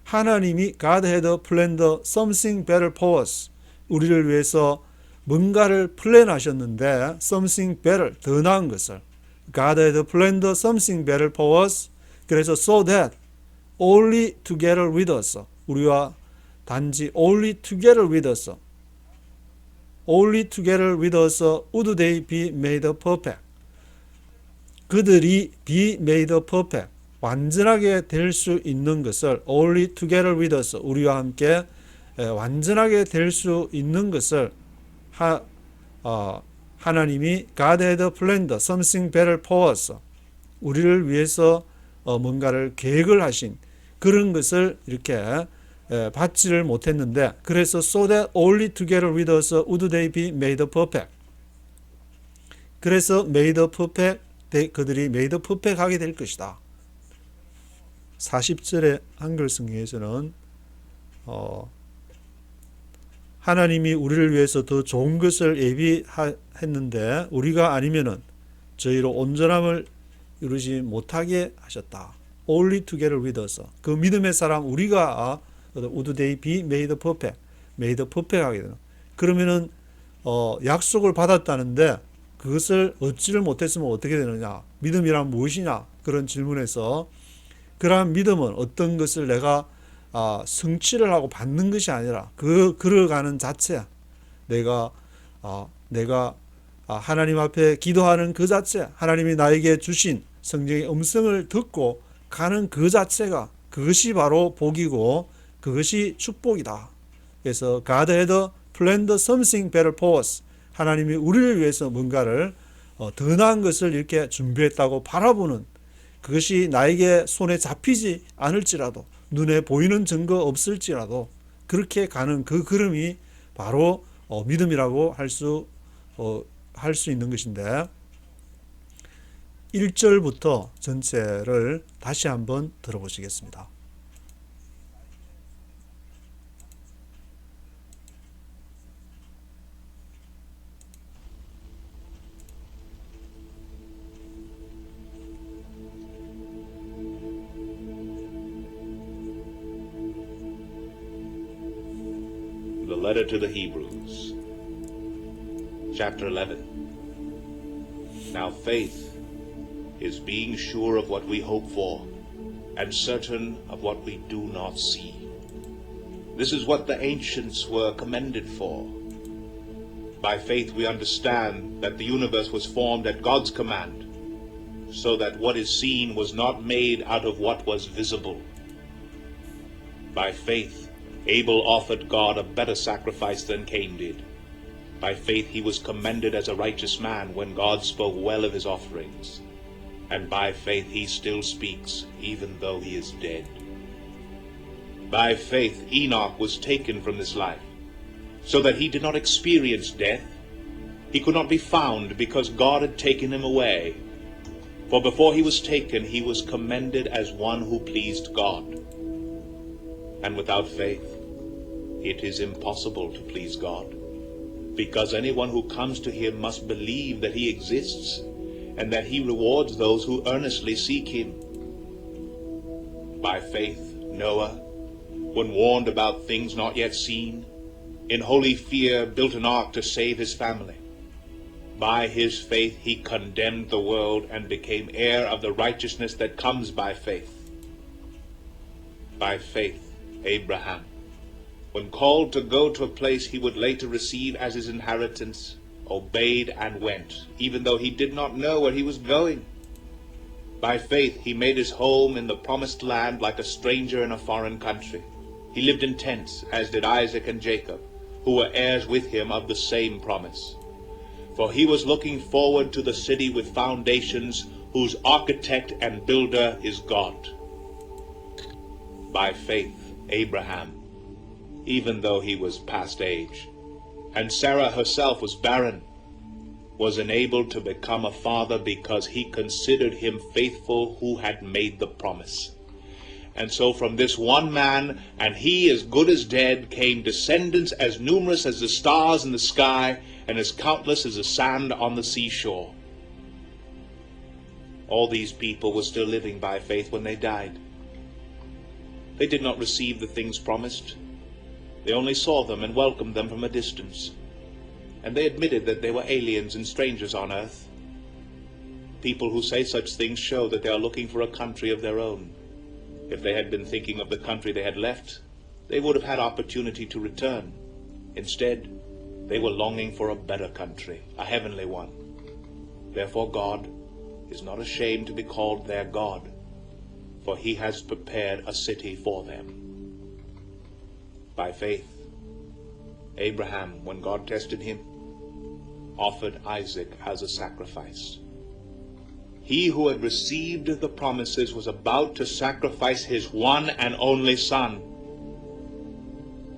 하나님이 God had planned something better for us. 우리를 위해서 뭔가를 플랜하셨는데 something better, 더 나은 것을. God had planned something better for us. 그래서 so that only together with us. 우리와 단지 only together with us. Only together with us would they be made perfect. 그들이 be made perfect. 완전하게 될 수 있는 것을 only together with us. 우리와 함께 완전하게 될 수 있는 것을 하나님이 God had planned something better for us. 우리를 위해서 뭔가를 계획을 하신 그런 것을 이렇게 받지를 못했는데 그래서 so that only together with us would they be made perfect. 그래서 made perfect, 그들이 made perfect 하게 될 것이다. 40절의 한글 성경에서는 하나님이 우리를 위해서 더 좋은 것을 예비했는데 우리가 아니면은 저희로 온전함을 이루지 못하게 하셨다. Only together with us. 그 믿음의 사람 우리가 would they be made perfect, made perfect 하게 되는. 그러면은 약속을 받았다는데 그것을 얻지를 못했으면 어떻게 되느냐? 믿음이란 무엇이냐? 그런 질문에서 그러한 믿음은 어떤 것을 내가 성취를 하고 받는 것이 아니라 걸어가는 자체, 내가 하나님 앞에 기도하는 그 자체, 하나님이 나에게 주신 성령의 음성을 듣고 가는 그 자체가 그것이 바로 복이고 그것이 축복이다. 그래서 God had planned something better for us. 하나님이 우리를 위해서 뭔가를 더 나은 것을 이렇게 준비했다고 바라보는 그것이 나에게 손에 잡히지 않을지라도 눈에 보이는 증거 없을지라도 그렇게 가는 그 걸음이 바로 믿음이라고 할 수 있는 것인데 1절부터 전체를 다시 한번 들어보시겠습니다. The letter to the Hebrews, chapter 11. Now faith is being sure of what we hope for and certain of what we do not see. This is what the ancients were commended for. By faith we understand that the universe was formed at God's command, so that what is seen was not made out of what was visible. By faith Abel offered God a better sacrifice than Cain did. By faith he was commended as a righteous man when God spoke well of his offerings. And by faith he still speaks, even though he is dead. By faith Enoch was taken from this life, so that he did not experience death. He could not be found because God had taken him away. For before he was taken, he was commended as one who pleased God. And without faith, it is impossible to please God, because anyone who comes to him must believe that he exists, and that he rewards those who earnestly seek him. By faith, Noah, when warned about things not yet seen, in holy fear built an ark to save his family. By his faith he condemned the world and became heir of the righteousness that comes by faith. By faith, Abraham, when called to go to a place he would later receive as his inheritance, obeyed and went, even though he did not know where he was going. By faith he made his home in the promised land like a stranger in a foreign country. He lived in tents, as did Isaac and Jacob, who were heirs with him of the same promise. For he was looking forward to the city with foundations, whose architect and builder is God. By faith Abraham, even though he was past age, and Sarah herself was barren, was enabled to become a father because he considered him faithful who had made the promise. And so from this one man, and he as good as dead, came descendants as numerous as the stars in the sky, and as countless as the sand on the seashore. All these people were still living by faith when they died. They did not receive the things promised. They only saw them and welcomed them from a distance. And they admitted that they were aliens and strangers on earth. People who say such things show that they are looking for a country of their own. If they had been thinking of the country they had left, they would have had opportunity to return. Instead, they were longing for a better country, a heavenly one. Therefore God is not ashamed to be called their God, for he has prepared a city for them. By faith, Abraham, when God tested him, offered Isaac as a sacrifice. He who had received the promises was about to sacrifice his one and only son,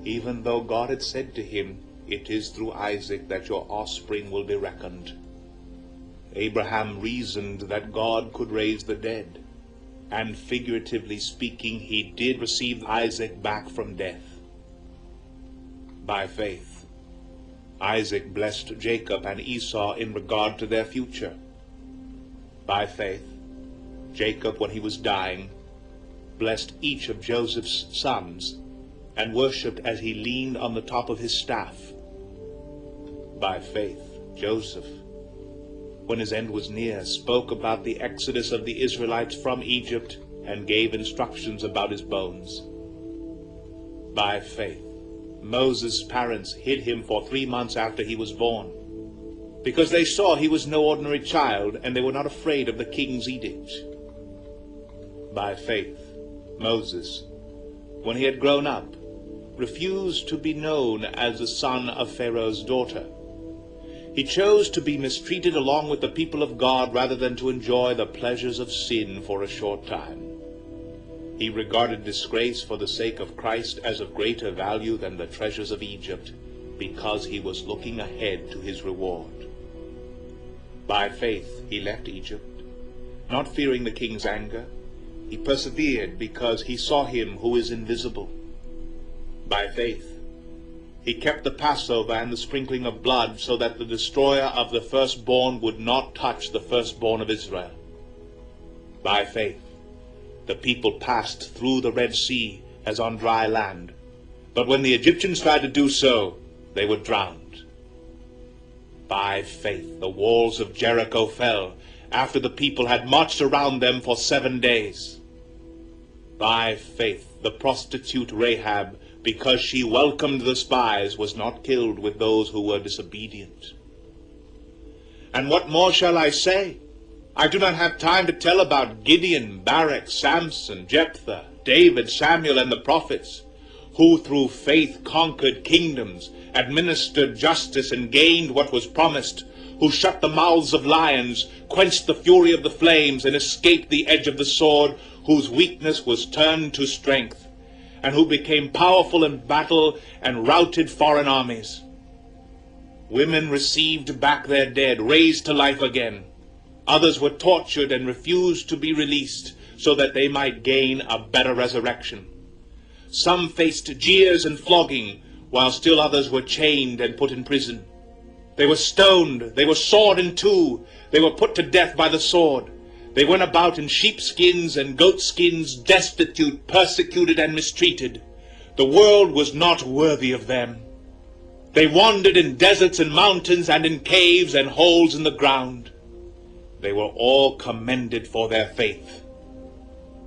even though God had said to him, "It is through Isaac that your offspring will be reckoned." Abraham reasoned that God could raise the dead, and figuratively speaking, he did receive Isaac back from death. By faith, Isaac blessed Jacob and Esau in regard to their future. By faith, Jacob, when he was dying, blessed each of Joseph's sons and worshipped as he leaned on the top of his staff. By faith, Joseph, when his end was near, spoke about the exodus of the Israelites from Egypt and gave instructions about his bones. By faith, Moses' parents hid him for 3 months after he was born, because they saw he was no ordinary child, and they were not afraid of the king's edict. By faith, Moses, when he had grown up, refused to be known as the son of Pharaoh's daughter. He chose to be mistreated along with the people of God rather than to enjoy the pleasures of sin for a short time. He regarded disgrace for the sake of Christ as of greater value than the treasures of Egypt, because he was looking ahead to his reward. By faith he left Egypt, not fearing the king's anger. He persevered because he saw him who is invisible. By faith he kept the Passover and the sprinkling of blood, so that the destroyer of the firstborn would not touch the firstborn of Israel. By faith the people passed through the Red Sea as on dry land, but when the Egyptians tried to do so, they were drowned. By faith the walls of Jericho fell after the people had marched around them for 7 days. By faith the prostitute Rahab, because she welcomed the spies, was not killed with those who were disobedient. And what more shall I say? I do not have time to tell about Gideon, Barak, Samson, Jephthah, David, Samuel, and the prophets, who through faith conquered kingdoms, administered justice, and gained what was promised, who shut the mouths of lions, quenched the fury of the flames, and escaped the edge of the sword, whose weakness was turned to strength, and who became powerful in battle and routed foreign armies. Women received back their dead, raised to life again. Others were tortured and refused to be released, so that they might gain a better resurrection. Some faced jeers and flogging, while still others were chained and put in prison. They were stoned, they were sawed in two, they were put to death by the sword. They went about in sheepskins and goatskins, destitute, persecuted, and mistreated. The world was not worthy of them. They wandered in deserts and mountains and in caves and holes in the ground. They were all commended for their faith,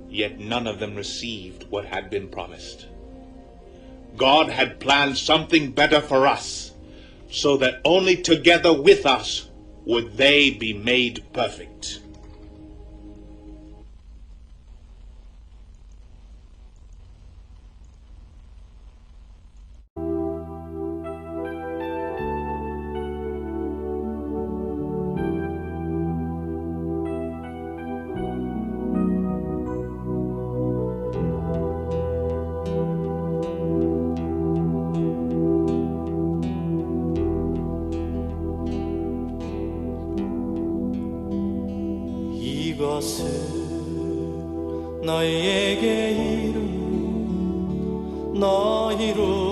yet none of them received what had been promised. God had planned something better for us, so that only together with us would they be made perfect. 이것을 너희에게 이루니 너희로